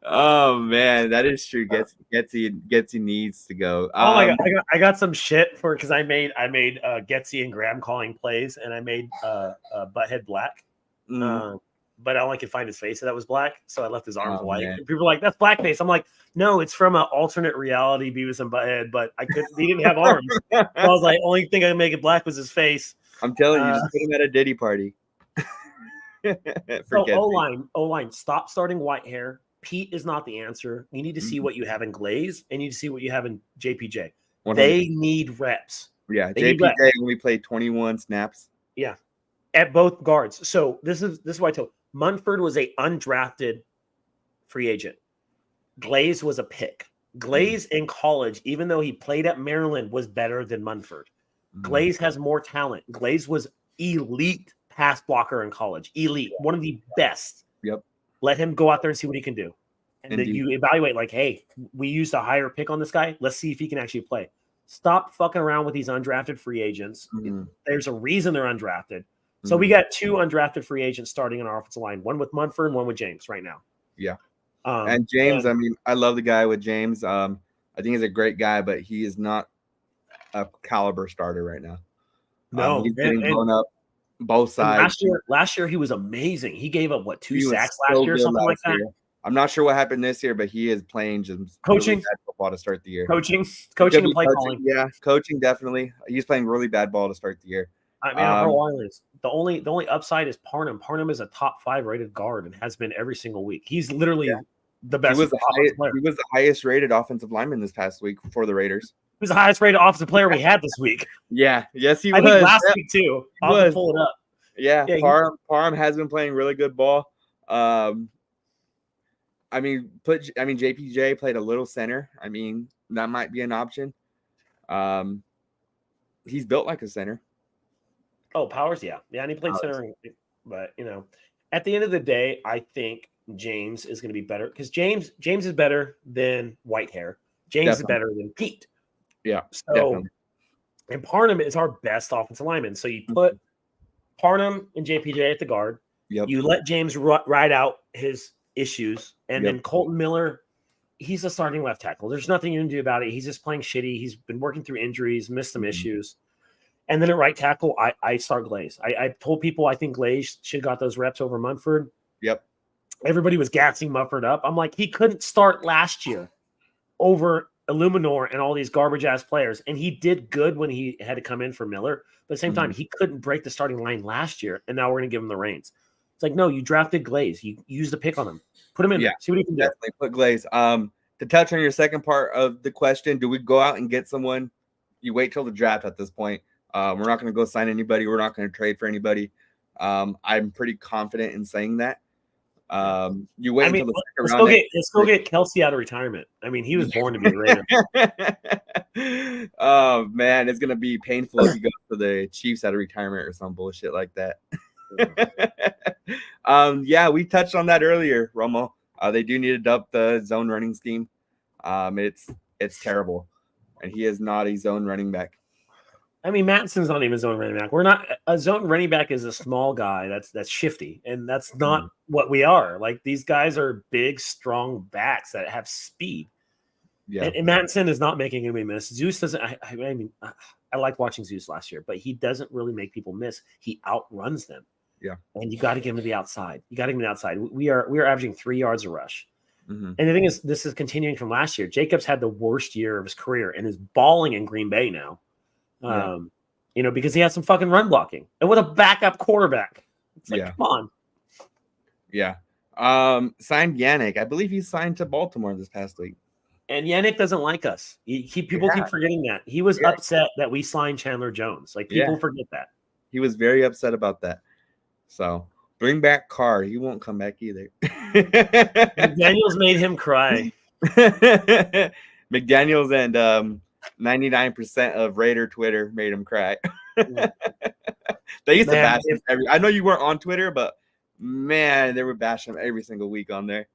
Oh man, that is true. Getsy needs to go. Oh my god, I got some shit because I made Getsy and Graham calling plays, and I made Butthead black. But I only could find his face that was black, so I left his arms white. And people were like, "That's blackface." I'm like, "No, it's from an alternate reality, Beavis and Butthead." But he didn't have arms. So I was like, only thing I could make it black was his face. I'm telling you, just put him at a Diddy party. So O-line, stop starting Whitehair. Pete is not the answer. You need to see what you have in Glaze, and you need to see what you have in JPJ. 100%. They need reps. Yeah, JPJ only played 21 snaps. Yeah, at both guards. So this is what I told. Munford was a undrafted free agent. Glaze was a pick. Glaze in college, even though he played at Maryland, was better than Munford. Glaze has more talent. Glaze was elite pass blocker in college. Elite. One of the best. Yep. Let him go out there and see what he can do. And then you evaluate like, hey, we used a higher pick on this guy. Let's see if he can actually play. Stop fucking around with these undrafted free agents. There's a reason they're undrafted. So we got 2 undrafted free agents starting in our offensive line, one with Munford and one with James right now. Yeah. And James, I love the guy with James. I think he's a great guy, but he is not a caliber starter right now. No, he's getting blown up both sides. Last year he was amazing. He gave up 2 sacks last year, something like that. I'm not sure what happened this year, but he is playing just coaching really bad football to start the year. Coaching and play calling. Yeah, coaching definitely. He's playing really bad ball to start the year. I mean, the only upside is Parnam. Parnam is a top 5 rated guard and has been every single week. He's literally the best. He was the highest rated offensive lineman this past week for the Raiders. He was the highest rated offensive player we had this week. Yeah, yes, he was. I think last week too. I'll pull it up. Yeah, Parham has been playing really good ball. JPJ played a little center. I mean, that might be an option. He's built like a center. Oh, Powers, yeah, and he played center. But at the end of the day, I think James is going to be better because James is better than Whitehair. James is better than Pete. Yeah. So, definitely. And Parham is our best offensive lineman. So you put Parham and JPJ at the guard. Yep. You let James ride out his issues, and then Colton Miller, he's a starting left tackle. There's nothing you can do about it. He's just playing shitty. He's been working through injuries, missed some issues. And then at right tackle, I start Glaze. I told people I think Glaze should have got those reps over Munford. Yep. Everybody was gassing Munford up. I'm like, he couldn't start last year over Illuminor and all these garbage ass players. And he did good when he had to come in for Miller. But at the same time, he couldn't break the starting line last year. And now we're going to give him the reins. It's like, no, you drafted Glaze. You used the pick on him. Put him in. Yeah, see what he can do. Definitely put Glaze. To touch on your second part of the question, do we go out and get someone? You wait till the draft at this point. We're not going to go sign anybody. We're not going to trade for anybody. I'm pretty confident in saying that. You wait until the second round. Let's go get Kelsey out of retirement. I mean, he was born to be a Raider. Oh man, it's gonna be painful if he goes to the Chiefs out of retirement or some bullshit like that. Yeah, we touched on that earlier, Romo. They do need to up the zone running scheme. It's terrible, and he is not a zone running back. I mean, Mattison's not even zone running back. We're not a zone running back is a small guy that's shifty, and that's not what we are. Like these guys are big, strong backs that have speed. Yeah. And Mattison is not making anybody miss. Zeus doesn't. I mean, I liked watching Zeus last year, but he doesn't really make people miss. He outruns them. Yeah. And you got to get him to the outside. You got to get him to the outside. We are averaging 3 yards a rush. Mm-hmm. And the thing is, this is continuing from last year. Jacobs had the worst year of his career and is balling in Green Bay now. You know, because he has some fucking run blocking and with a backup quarterback. It's like, come on. Yeah. Signed Yannick. I believe he signed to Baltimore this past week. And Yannick doesn't like us. People keep forgetting that. He was upset that we signed Chandler Jones. Like, people forget that. He was very upset about that. So, bring back Carr. He won't come back either. McDaniels made him cry. McDaniels and 99% of Raider Twitter made him cry. They used to bash him I know you weren't on Twitter, but man, they were bashing him every single week on there.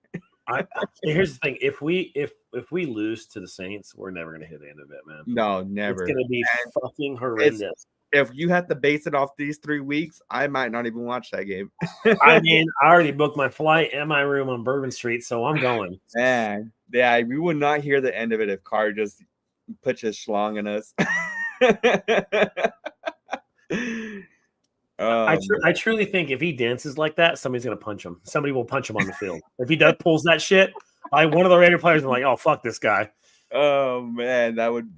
Here's the thing: if we lose to the Saints, we're never gonna hit the end of it, man. No, never. It's gonna be fucking horrendous. If you had to base it off these 3 weeks, I might not even watch that game. I mean, I already booked my flight and my room on Bourbon Street, so I'm going. Man, yeah, we would not hear the end of it if Carr just puts his schlong in us. I truly think if he dances like that, somebody's gonna punch him. Somebody will punch him on the field. If he pulls that shit, one of the Raider players is like, "Oh, fuck this guy." Oh man, that would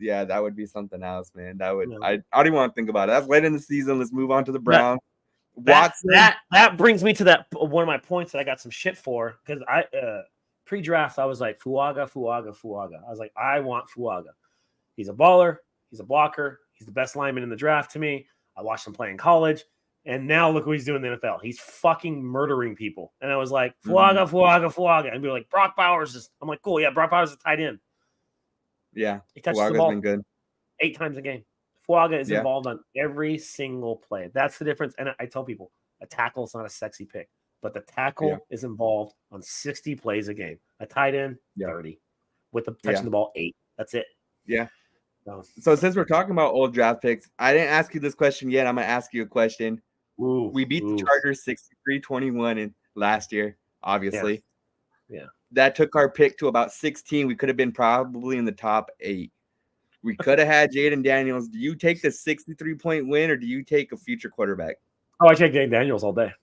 be something else, man. I don't even want to think about it. That's late in the season. Let's move on to the Browns. That brings me to that one of my points that I got some shit for because I pre-draft I was like Fuaga. I was like, I want Fuaga. He's a baller. He's a blocker. He's the best lineman in the draft to me. I watched him play in college. And now look what he's doing in the NFL. He's fucking murdering people. And I was like, Fuaga. And we were like, Brock Bowers I'm like, cool. Yeah, Brock Bowers is tight end. Yeah. He touches the ball been good 8 times a game. Fuaga is involved on every single play. That's the difference. And I tell people, a tackle is not a sexy pick, but the tackle is involved on 60 plays a game. A tight end, 30. With the touching the ball, 8. That's it. Yeah. So since we're talking about old draft picks, I didn't ask you this question yet. I'm going to ask you a question. We beat the Chargers 63-21 in last year, obviously. Yeah. That took our pick to about 16. We could have been probably in the top 8. We could have had Jaden Daniels. Do you take the 63-point win or do you take a future quarterback? Oh, I take Jaden Daniels all day.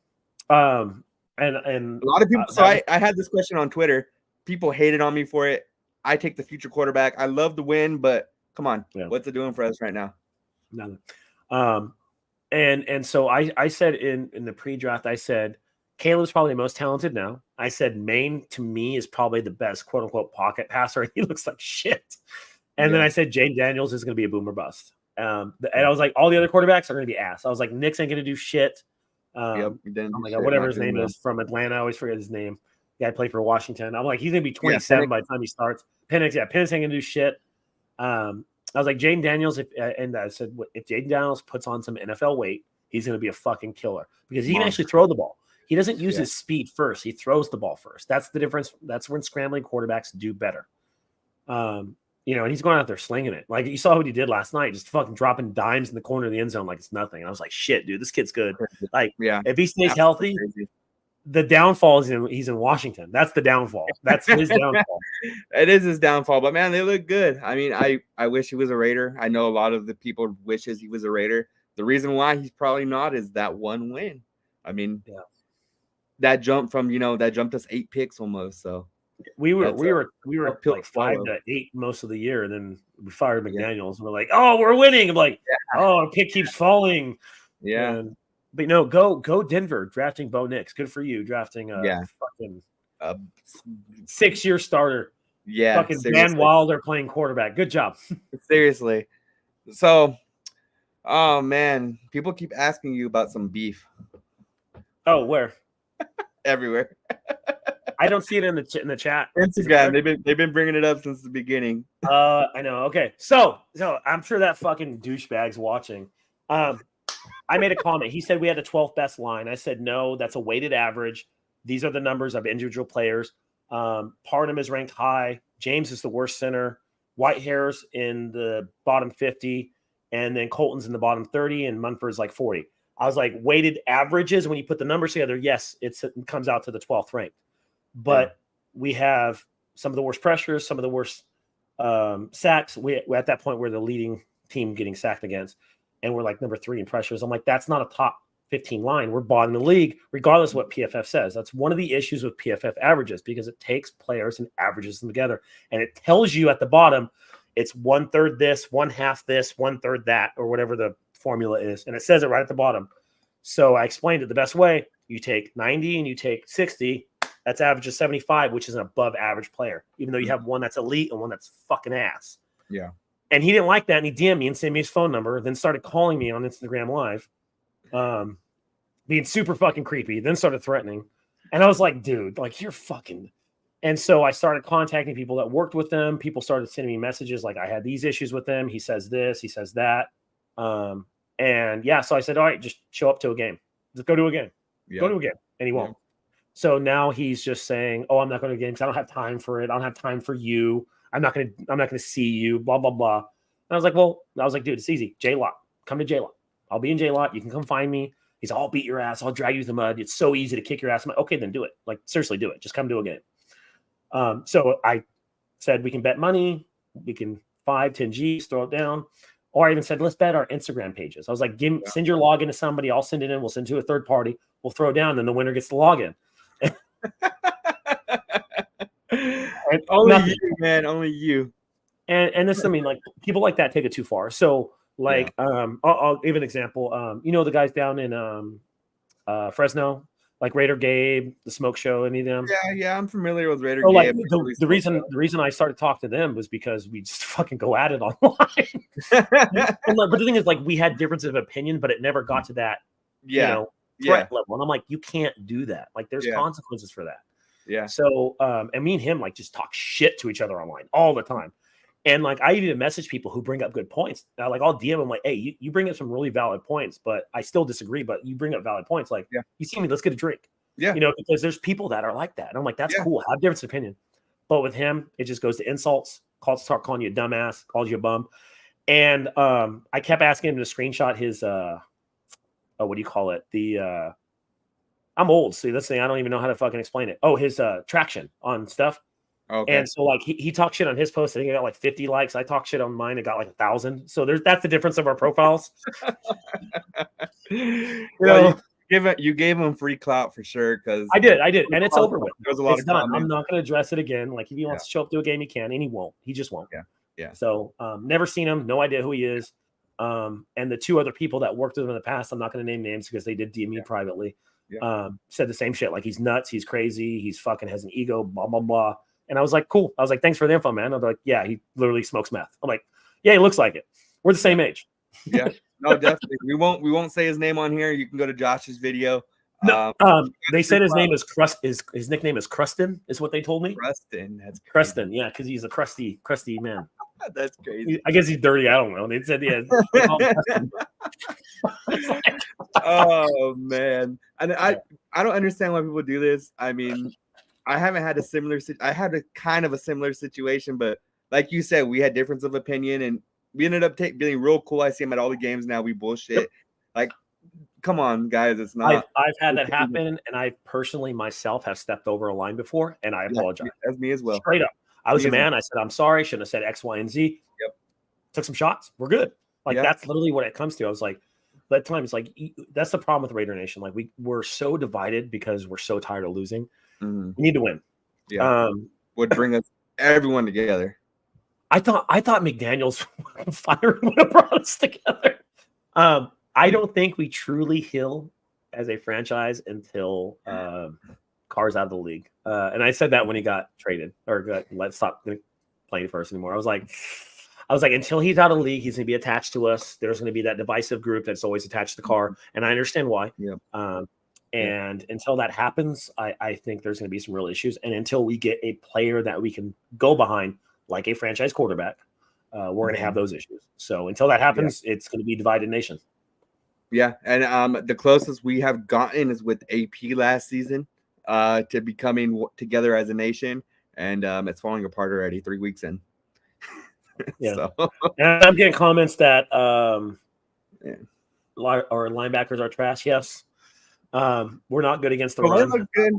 And a lot of people. So I had this question on Twitter. People hated on me for it. I take the future quarterback. I love the win, but come on, what's it doing for us right now? Nothing. And so I said in the pre-draft, I said Caleb's probably the most talented now. I said Maine to me is probably the best quote unquote pocket passer. He looks like shit. And then I said Jaden Daniels is going to be a boomer bust. And I was like, all the other quarterbacks are going to be ass. I was like, Nick's ain't going to do shit. Oh my God, whatever his name is from Atlanta. I always forget his name. The guy played for Washington. I'm like, he's going to be 27 by the time he starts. Penix ain't going to do shit. I was like, Jaden Daniels, and I said, if Jaden Daniels puts on some NFL weight, he's going to be a fucking killer because he can actually throw the ball. He doesn't use his speed first. He throws the ball first. That's the difference. That's when scrambling quarterbacks do better. And he's going out there slinging it. Like you saw what he did last night, just fucking dropping dimes in the corner of the end zone like it's nothing. And I was like, shit, dude, this kid's good. Like, if he stays healthy, the downfall is he's in Washington. That's the downfall. That's his downfall. It is his downfall, but man, they look good. I mean, I wish he was a Raider. I know a lot of the people wishes he was a Raider. The reason why he's probably not is that one win. I mean, that jump from that jumped us 8 picks almost. So we were like 5 to 8 most of the year, and then we fired McDaniels. And we're like, oh, we're winning. I'm like, oh, our pick keeps falling. Yeah. But no, go Denver drafting Bo Nix. Good for you drafting a fucking 6-year starter. Yeah, fucking seriously. Dan Wilder playing quarterback. Good job. Seriously. So, oh man, people keep asking you about some beef. Oh, where? Everywhere. I don't see it in the chat. Instagram. They've been bringing it up since the beginning. I know. Okay, so I'm sure that fucking douchebag's watching. I made a comment. He said we had the 12th best line. I said, no, that's a weighted average. These are the numbers of individual players. Parham is ranked high. James is the worst center. Whitehair's in the bottom 50. and then Colton's in the bottom 30, and Munford's like 40. I was like, weighted averages, when you put the numbers together, yes, it comes out to the 12th ranked. But we have some of the worst pressures, some of the worst sacks. We're at that point where the leading team getting sacked against, and we're like number 3 in pressures. I'm like, that's not a top 15 line. We're bottom of the league, regardless of what PFF says. That's one of the issues with PFF averages, because it takes players and averages them together, and it tells you at the bottom it's 1/3 this, 1/2 this, 1/3 that, or whatever the formula is, and it says it right at the bottom. So I explained it the best way. You take 90 and you take 60. That's average of 75, which is an above average player, even though you have one that's elite and one that's fucking ass. Yeah. And he didn't like that, and he DM'd me and sent me his phone number, then started calling me on Instagram Live, being super fucking creepy, then started threatening. And I was like, dude, like, you're fucking... And so I started contacting people that worked with them. People started sending me messages like, I had these issues with them. He says this, he says that. And yeah, so I said, all right, just show up to a game. Just go to a game. Yeah. Go to a game. And he won't. So now he's just saying, oh, I'm not going to a game because I don't have time for it. I don't have time for you. I'm not going to see you, blah, blah, blah. And I was like, dude, it's easy. J-Lot. Come to J-Lot. I'll be in J-Lot. You can come find me. He's all, I'll beat your ass. I'll drag you through the mud. It's so easy to kick your ass. I'm like, okay, then do it. Like, seriously, do it. Just come to a game. So I said, we can bet money. We can 5, 10 G's, throw it down. Or I even said, let's bet our Instagram pages. I was like, send your login to somebody. I'll send it in. We'll send it to a third party. We'll throw it down. And the winner gets the login. Only you, man. Only you. And this, I mean, like, people like that take it too far. So, like, I'll give an example. You know, the guys down in Fresno, like Raider Gabe, the Smoke Show, any of them? Yeah, I'm familiar with Raider so, Gabe. Like, the reason I started talking to them was because we just fucking go at it online. But the thing is, like, we had differences of opinion, but it never got to that, threat level. And I'm like, you can't do that. Like, there's consequences for that. Yeah. So, and me and him, like, just talk shit to each other online all the time. And, like, I even message people who bring up good points. Like, I'll DM them, like, hey, you bring up some really valid points, but I still disagree, but you bring up valid points. Like, you see me, let's get a drink. Yeah. You know, because there's people that are like that. And I'm like, that's cool. Have different opinion. But with him, it just goes to insults, start calling you a dumbass, calls you a bum. And I kept asking him to screenshot his, what do you call it? I'm old. See, this thing, I don't even know how to fucking explain it. Oh, his traction on stuff. Okay. And so, like, he talked shit on his post. I think I got like 50 likes. I talked shit on mine. It got like 1,000. So that's the difference of our profiles. You gave him free clout for sure. Because I did, and it's over with. There's a lot it's of done. comments. I'm not going to address it again. Like, if he wants to show up to a game, he can, and he won't. He just won't. Yeah. So, never seen him. No idea who he is. And the 2 other people that worked with him in the past, I'm not going to name names because they did DM me privately. Said the same shit. Like, he's nuts. He's crazy. He's fucking has an ego. Blah blah blah. And I was like, cool. I was like, thanks for the info, man. I'm like, yeah, he literally smokes meth. I'm like, yeah, he looks like it. We're the same age. Yeah, no, definitely. We won't say his name on here. You can go to Josh's video. No, they said his name is his nickname is Crustin, is what they told me. Crustin, that's crazy. Crustin, yeah, because he's a crusty man. That's crazy. I guess he's dirty. I don't know. They said Oh man, and I don't understand why people do this. I mean, I haven't had I had a kind of a similar situation, but like you said, we had difference of opinion, and we ended up being real cool. I see him at all the games now. We bullshit. Like, come on, guys, it's not. I've had that happen, and I personally myself have stepped over a line before, and I apologize. That's me as well. Straight up, I was a man. I said I'm sorry. Shouldn't have said X, Y, and Z. Yep. Took some shots. We're good. Like that's literally what it comes to. I was like, that time it's like that's the problem with Raider Nation. Like we're so divided because we're so tired of losing. We need to win. Yeah, would bring us everyone together. I thought McDaniel's firing would have brought us together. I don't think we truly heal as a franchise until Carr's out of the league. And I said that when he got traded or let's stop playing first anymore. I was like, until he's out of the league, he's going to be attached to us. There's going to be that divisive group that's always attached to Carr, and I understand why. And until that happens, I think there's going to be some real issues. And until we get a player that we can go behind, like a franchise quarterback, we're going to have those issues. So until that happens, it's going to be divided nation. Yeah, and the closest we have gotten is with AP last season to becoming together as a nation, and it's falling apart already 3 weeks in. Yeah. So And I'm getting comments that yeah. our linebackers are trash. Yes. We're not good against the Well, they run. look good.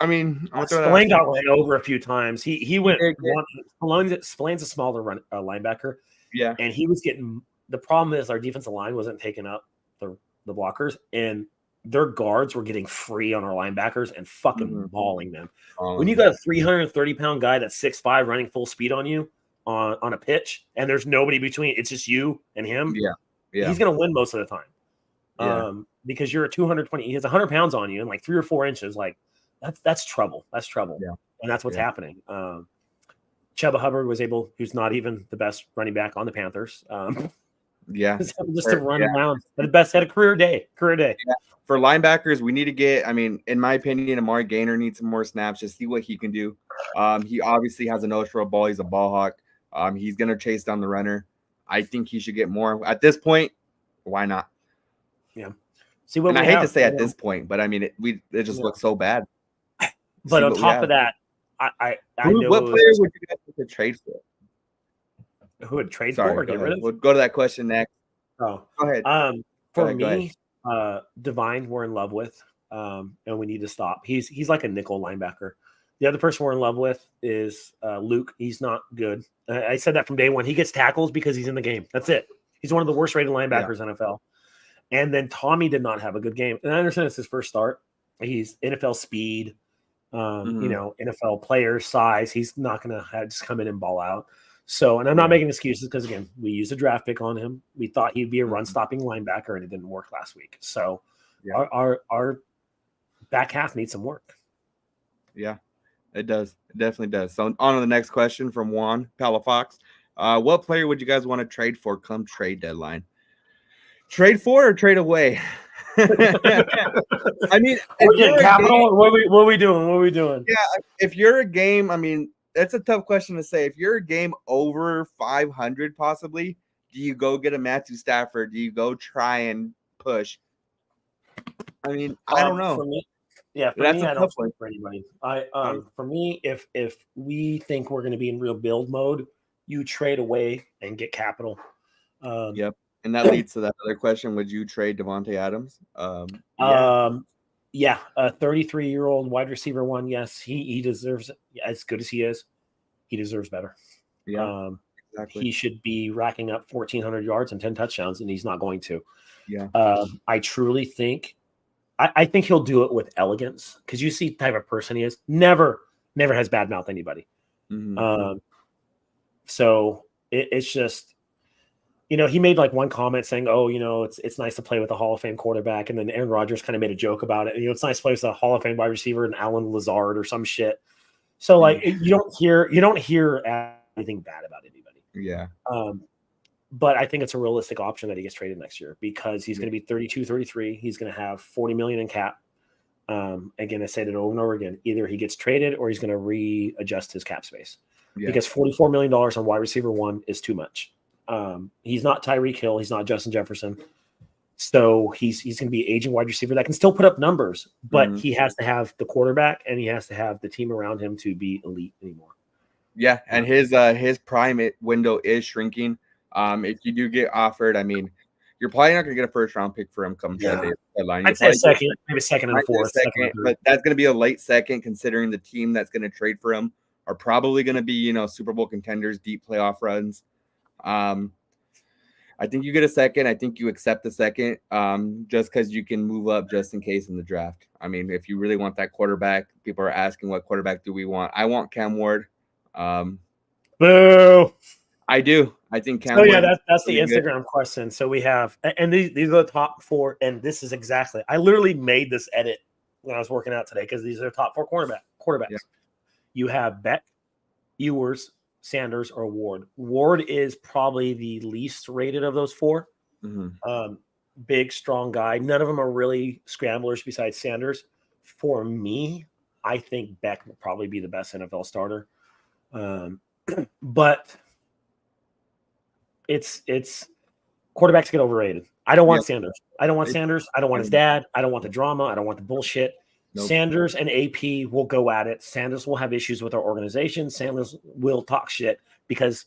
I mean, I'm gonna throw that out Spillane there. got run over a few times. He went did get- one. Spillane's a smaller linebacker, Yeah. and he was getting. The problem is our defensive line wasn't taking up the blockers, and their guards were getting free on our linebackers and fucking mauling them. When you got a 330-pound guy that's 6'5" running full speed on you on a pitch, and there's nobody between, it's just you and him. Yeah. He's gonna win most of the time. Yeah. Because you're a 220, he has 100 pounds on you and like 3 or 4 inches. Like that's trouble. That's trouble. Yeah. And that's what's happening. Chuba Hubbard was able, who's not even the best running back on the Panthers. Just to run around. But the best, had a career day. Yeah. For linebackers, we need to get, I mean, in my opinion, Amari Gaynor needs some more snaps, just see what he can do. He obviously has a nose for a ball. He's a ball hawk. He's going to chase down the runner. I think he should get more. At this point, why not? Yeah. See what and I hate to say at this point, but I mean, it just looks so bad. But on top of that, I know what player would you guys like to trade for? Who would trade for or get rid of? We'll go to that question next. Oh, go ahead. For me, Divine, we're in love with, and we need to stop. He's like a nickel linebacker. The other person we're in love with is Luke. He's not good. I said that from day one. He gets tackles because he's in the game. That's it. He's one of the worst rated linebackers in NFL. And then Tommy did not have a good game. And I understand it's his first start. He's NFL speed, NFL player size. He's not going to just come in and ball out. So, and I'm not making excuses because, again, we used a draft pick on him. We thought he'd be a run-stopping linebacker, and it didn't work last week. So our back half needs some work. Yeah, it does. It definitely does. So on to the next question from Juan Palafox. What player would you guys want to trade for come trade deadline? Trade for or trade away? I mean, we're getting capital. What are we doing? Yeah, if you're a game, I mean, that's a tough question to say. If you're a game over 500, possibly, do you go get a Matthew Stafford? Do you go try and push? I mean, I don't know. For me, I don't trade for anybody. For me, if we think we're going to be in real build mode, you trade away and get capital. Yep. And that leads to that other question. Would you trade Davante Adams? A 33-year-old wide receiver one. Yes, he deserves it. As good as he is, he deserves better. Yeah, exactly. He should be racking up 1,400 yards and 10 touchdowns, and he's not going to. Yeah. I truly think I think he'll do it with elegance because you see the type of person he is. Never has bad mouth anybody. Mm-hmm. So it's just, he made like one comment saying, "Oh, it's nice to play with a Hall of Fame quarterback," and then Aaron Rodgers kind of made a joke about it. And, it's nice to play with a Hall of Fame wide receiver and Alan Lazard or some shit. So like you don't hear anything bad about anybody. Yeah. But I think it's a realistic option that he gets traded next year because he's going to be 32, 33. He's going to have $40 million in cap. Again, I said it over and over again. Either he gets traded or he's going to readjust his cap space because $44 million on wide receiver one is too much. He's not Tyreek Hill. He's not Justin Jefferson. So he's going to be an aging wide receiver that can still put up numbers, but he has to have the quarterback and he has to have the team around him to be elite anymore. Yeah, and his prime window is shrinking. If you do get offered, I mean, you're probably not going to get a first round pick for him come deadline. I'd say second, maybe second and fourth. But that's going to be a late second, considering the team that's going to trade for him are probably going to be, Super Bowl contenders, deep playoff runs. I think you get a second. I think you accept the second, just because you can move up just in case in the draft. I mean, if you really want that quarterback, people are asking what quarterback do we want? I want Cam Ward. Boo! I do. I think Cam. Oh yeah, that's the Instagram question. So we have, and these are the top four, and this is exactly. I literally made this edit when I was working out today because these are the top four quarterbacks. Yeah. You have Beck, Ewers, Sanders, or Ward. Ward is probably the least rated of those four. Mm-hmm. Big, strong guy. None of them are really scramblers besides Sanders. For me, I think Beck will probably be the best NFL starter. But it's quarterbacks get overrated. I don't want Sanders. I don't want Sanders. I don't want his dad. I don't want the drama. I don't want the bullshit. Nope. Sanders and AP will go at it. Sanders will have issues with our organization. Sanders will talk shit because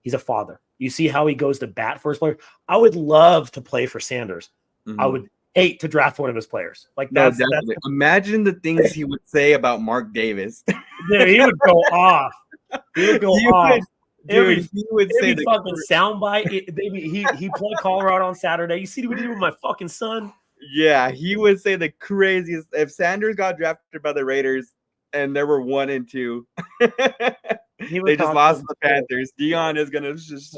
He's a father. You see how he goes to bat for his players. I would love to play for Sanders. I would hate to draft one of his players. Like No, that's definitely. Imagine the things he would say about Mark Davis. dude, he would go off. He would go off. Dude, he would say the fucking soundbite. Baby, he played Colorado on Saturday. You see what he did with my fucking son? Yeah, he would say the craziest. If Sanders got drafted by the Raiders and there were 1 and 2, they just lost to the Panthers. Dion is gonna just,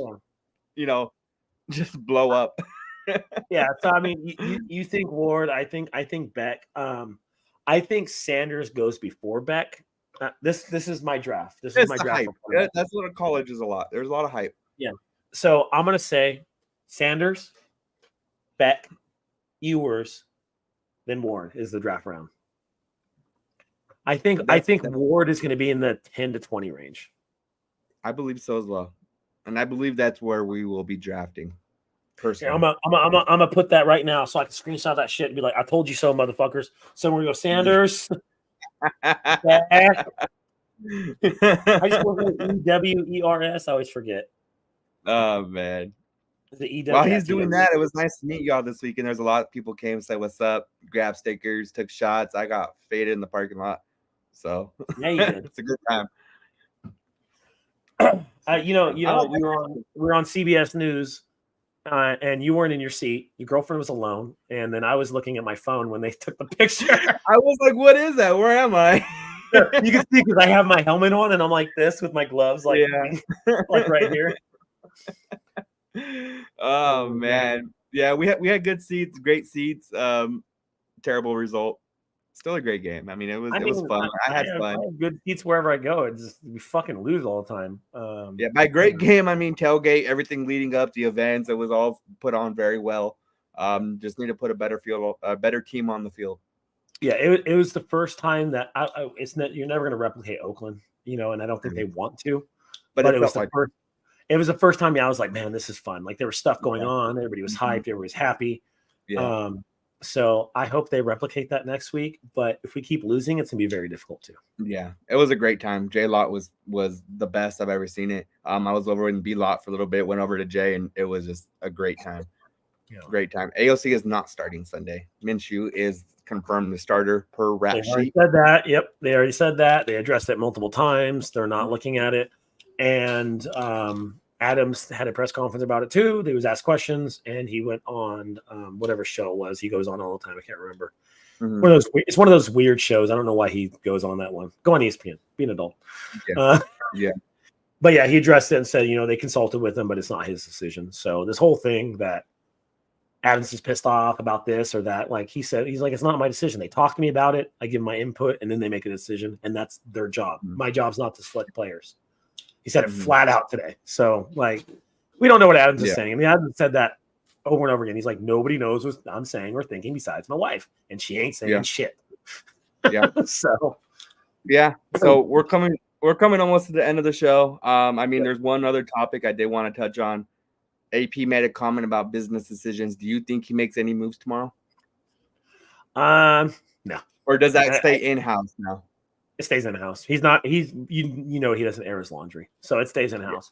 just blow up. Yeah, so I mean, you think Ward? I think Beck. I think Sanders goes before Beck. This is my draft. This is my draft. That's what a college is a lot. There's a lot of hype. Yeah. So I'm gonna say Sanders, Beck, Ewers, then Ward is the draft round. I think Ward is going to be in the 10 to 20 range. I believe so as well, and I believe that's where we will be drafting. Personally, I'm gonna put that right now so I can screenshot that shit and be like, "I told you so, motherfuckers." So we're gonna go Sanders. I just want to EWERS. I always forget. Oh man. While he's doing that, it was nice to meet y'all this week. And there's a lot of people came, said what's up, grabbed stickers, took shots. I got faded in the parking lot. So yeah, you did. It's a good time. We were on CBS News, and you weren't in your seat. Your girlfriend was alone, and then I was looking at my phone when they took the picture. I was like, "What is that? Where am I?" You can see because I have my helmet on, and I'm like this with my gloves, like right here. Oh man, yeah, we had good seats, great seats. Terrible result. Still a great game. I mean, it was fun. I had fun. I have good seats wherever I go. It's just we fucking lose all the time. By great game, I mean tailgate, everything leading up the events. It was all put on very well. Just need to put a better team on the field. Yeah, it was the first time that you're never going to replicate Oakland, and I don't think they want to. But it was first. It was the first time I was like, man, this is fun. Like there was stuff going on. Everybody was hyped. Everybody was happy. Yeah. So I hope they replicate that next week. But if we keep losing, it's gonna be very difficult too. Yeah, it was a great time. J Lot was the best I've ever seen it. I was over in B Lot for a little bit, went over to J, and it was just a great time. Yeah. Great time. AOC is not starting Sunday. Minshew is confirmed the starter per rap sheet. Said that. Yep, they already said that. They addressed it multiple times. They're not looking at it. And Adams had a press conference about it too. He was asked questions, and he went on whatever show it was. He goes on all the time. I can't remember. Mm-hmm. It's one of those weird shows. I don't know why he goes on that one. Go on ESPN. Be an adult. Yeah. But yeah, he addressed it and said, they consulted with him, but it's not his decision. So this whole thing that Adams is pissed off about this or that, like he said, he's like, it's not my decision. They talk to me about it. I give my input, and then they make a decision, and that's their job. Mm-hmm. My job's not to select players. He said it flat out today. So, like, we don't know what Adams is saying. I mean, Adams said that over and over again. He's like, nobody knows what I'm saying or thinking besides my wife, and she ain't saying shit. Yeah. So we're coming almost to the end of the show. I mean, there's one other topic I did want to touch on. AP made a comment about business decisions. Do you think he makes any moves tomorrow? No. Or does that stay in-house now? It stays in the house. He's not. He doesn't air his laundry, so it stays in house.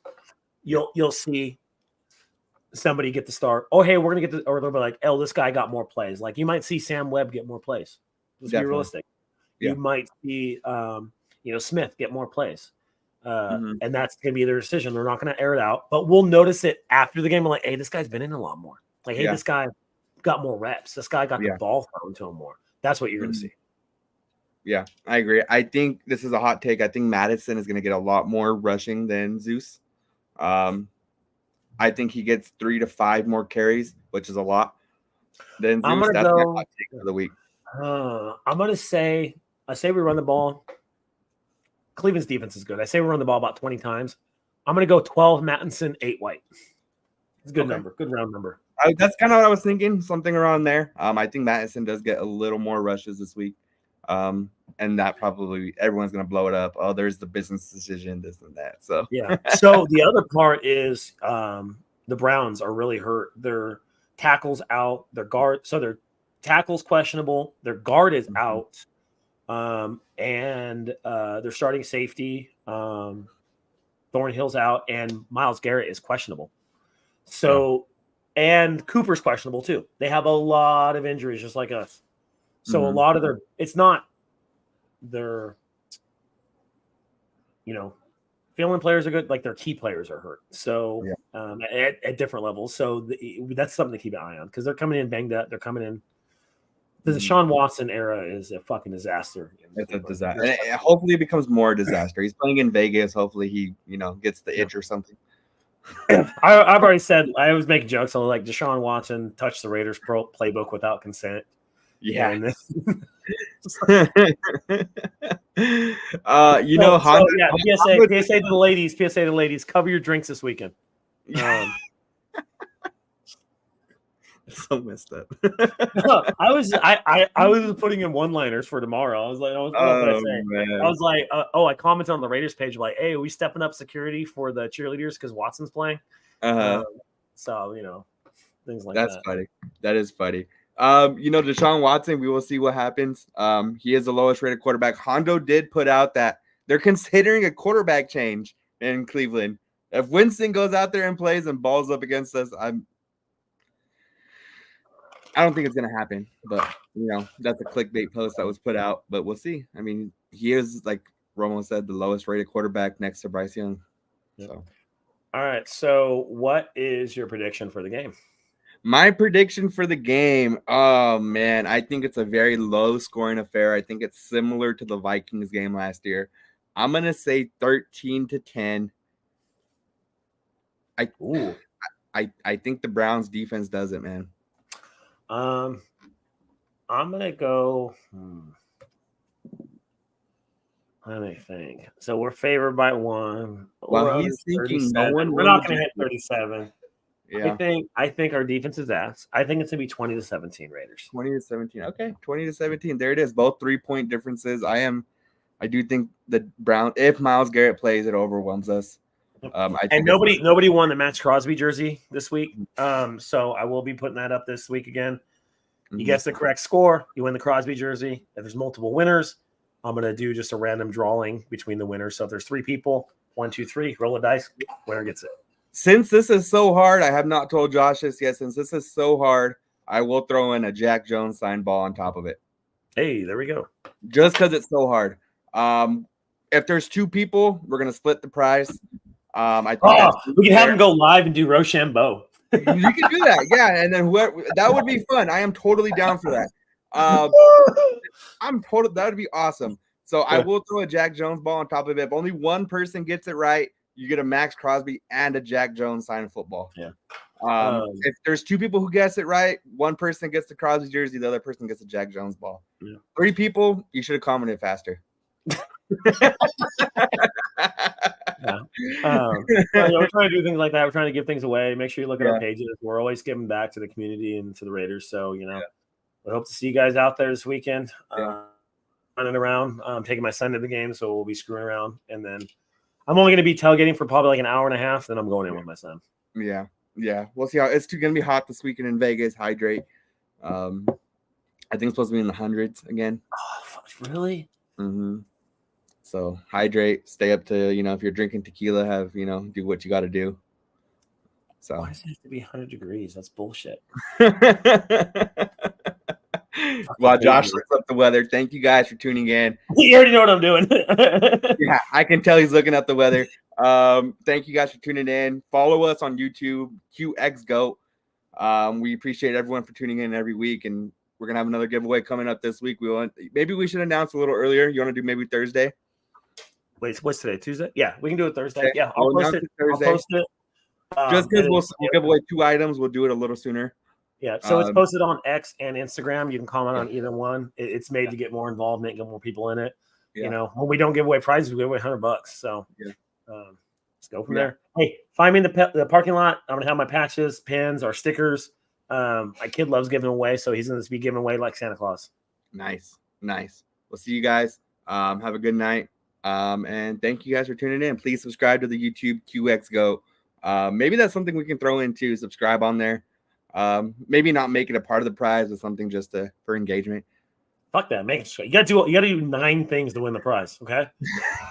You'll see somebody get the start. Oh, hey, we're gonna get or they'll be like, oh, this guy got more plays. Like you might see Sam Webb get more plays. Let's be realistic. Yeah. You might see Smith get more plays, and that's gonna be their decision. They're not gonna air it out, but we'll notice it after the game. We're like, hey, this guy's been in a lot more. Like, hey, this guy got more reps. This guy got the ball thrown to him more. That's what you're gonna see. Yeah, I agree. I think this is a hot take. I think Madison is going to get a lot more rushing than Zeus. I think he gets 3 to 5 more carries, which is a lot. Then Zeus, that's my hot take for the week. I'm going to say, we run the ball. Cleveland's defense is good. I say we run the ball about 20 times. I'm going to go 12 Mattinson, 8 White. It's a good number, good round number. That's kind of what I was thinking, something around there. I think Mattison does get a little more rushes this week. And that probably everyone's going to blow it up. Oh, there's the business decision, this and that. So, yeah. So the other part is the Browns are really hurt. Their tackle's out, their guard. So their tackle's questionable. Their guard is out. And their starting safety Thornhill's out, and Myles Garrett is questionable. So, and Cooper's questionable too. They have a lot of injuries, just like us. So a lot of it's not their, failing players are good. Like their key players are hurt. So at different levels. So that's something to keep an eye on because they're coming in banged up. They're coming in. The Deshaun Watson era is a fucking disaster. It's a disaster. And hopefully it becomes more disaster. He's playing in Vegas. Hopefully he, gets the itch or something. I've already said, I was making jokes on like Deshaun Watson touched the Raiders playbook without consent. Yeah. Honda, PSA to the ladies, cover your drinks this weekend. So messed up. I was putting in one-liners for tomorrow. I was like, I commented on the Raiders page like, hey, are we stepping up security for the cheerleaders because Watson's playing? So things like that. That's funny. That is funny. Deshaun Watson, we will see what happens. He is the lowest rated quarterback. Hondo did put out that they're considering a quarterback change in Cleveland. If Winston goes out there and plays and balls up against us, I don't think it's going to happen, but, that's a clickbait post that was put out, but we'll see. I mean, he is, like Romo said, the lowest rated quarterback next to Bryce Young. So, all right. So what is your prediction for the game? My prediction for the game, oh, man, I think it's a very low-scoring affair. I think it's similar to the Vikings game last year. I'm going to say 13-10. I think the Browns defense does it, man. I'm gonna go. Let me think. So we're favored by 1. Well, he's thinking no one. We're not gonna hit 37. Yeah. I think our defense is ass. I think it's gonna be 20-17 Raiders. 20-17. Okay, 20-17. There it is. Both 3-point differences. I do think the Brown. If Myles Garrett plays, it overwhelms us. And nobody won the Max Crosby jersey this week. So I will be putting that up this week again. You guess the correct score, you win the Crosby jersey. If there's multiple winners, I'm gonna do just a random drawing between the winners. So if there's 3 people, 1, 2, 3, roll a dice, winner gets it. Since this is so hard, I have not told Josh this yet. Since this is so hard, I will throw in a Jack Jones signed ball on top of it. Hey, there we go. Just because it's so hard. If there's 2 people, we're gonna split the prize. I think we can have him go live and do Rochambeau. You can do that, yeah. And then that would be fun. I am totally down for that. That would be awesome. So I will throw a Jack Jones ball on top of it. If only one person gets it right, you get a Max Crosby and a Jack Jones signed football. Yeah. If there's 2 people who guess it right, one person gets the Crosby jersey, the other person gets a Jack Jones ball. Yeah. 3 people, you should have commented faster. We're trying to do things like that. We're trying to give things away. Make sure you look at our pages. We're always giving back to the community and to the Raiders. So, we hope to see you guys out there this weekend. Running around, taking my son to the game, so we'll be screwing around. And then I'm only going to be tailgating for probably like an hour and a half. Then I'm going in with my son. Yeah. We'll see how it's going to be hot this weekend in Vegas. Hydrate. I think it's supposed to be in the hundreds again. Oh, really? Mm-hmm. So hydrate, stay up to, if you're drinking tequila, do what you got to do. So why does it have to be 100 degrees? That's bullshit. While Josh looks up the weather, thank you guys for tuning in. You already know what I'm doing. Yeah, I can tell he's looking at the weather. Thank you guys for tuning in. Follow us on YouTube, QXGoat. We appreciate everyone for tuning in every week, and we're gonna have another giveaway coming up this week. Maybe we should announce a little earlier. You want to do maybe Thursday? Wait, what's today? Tuesday? Yeah, we can do it Thursday. Okay. Yeah, I'll post it. Thursday. I'll post it. Just because we'll give away 2 items, we'll do it a little sooner. Yeah, so it's posted on X and Instagram. You can comment on either one. It's made to get more involvement, get more people in it. Yeah. When we don't give away prizes, we give away $100. So let's go from there. Hey, find me in the parking lot. I'm gonna have my patches, pins, or stickers. My kid loves giving away, so he's gonna be giving away like Santa Claus. Nice. We'll see you guys. Have a good night. And thank you guys for tuning in. Please subscribe to the YouTube QXGoat. Maybe that's something we can throw into. Subscribe on there. Maybe not make it a part of the prize, but something just for engagement. Fuck that. Make it. You gotta do 9 things to win the prize. Okay.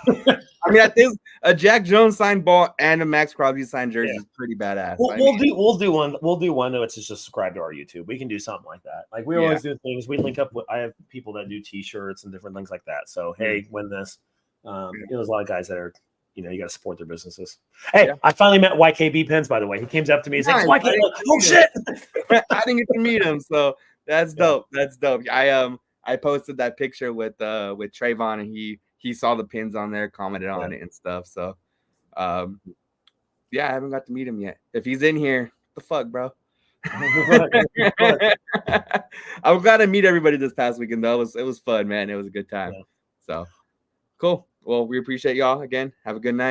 I mean, I think a Jack Jones signed ball and a Max Crosby signed jersey is pretty badass. We'll do one. We'll do one that's just subscribe to our YouTube. We can do something like that. Like we always do things. We link up with. I have people that do T-shirts and different things like that. So hey, win this. There's a lot of guys that are. You got to support their businesses. Hey, I finally met YKB Pens, by the way. He came up to me and said, YKB, oh shit. I didn't get to meet him, so that's dope. That's dope. I posted that picture with Trayvon, and he saw the pins on there, commented on it and stuff. So I haven't got to meet him yet. If he's in here, what the fuck, bro? I'm glad to meet everybody this past weekend though. It was fun, man. It was a good time. So cool. Well, we appreciate y'all again. Have a good night.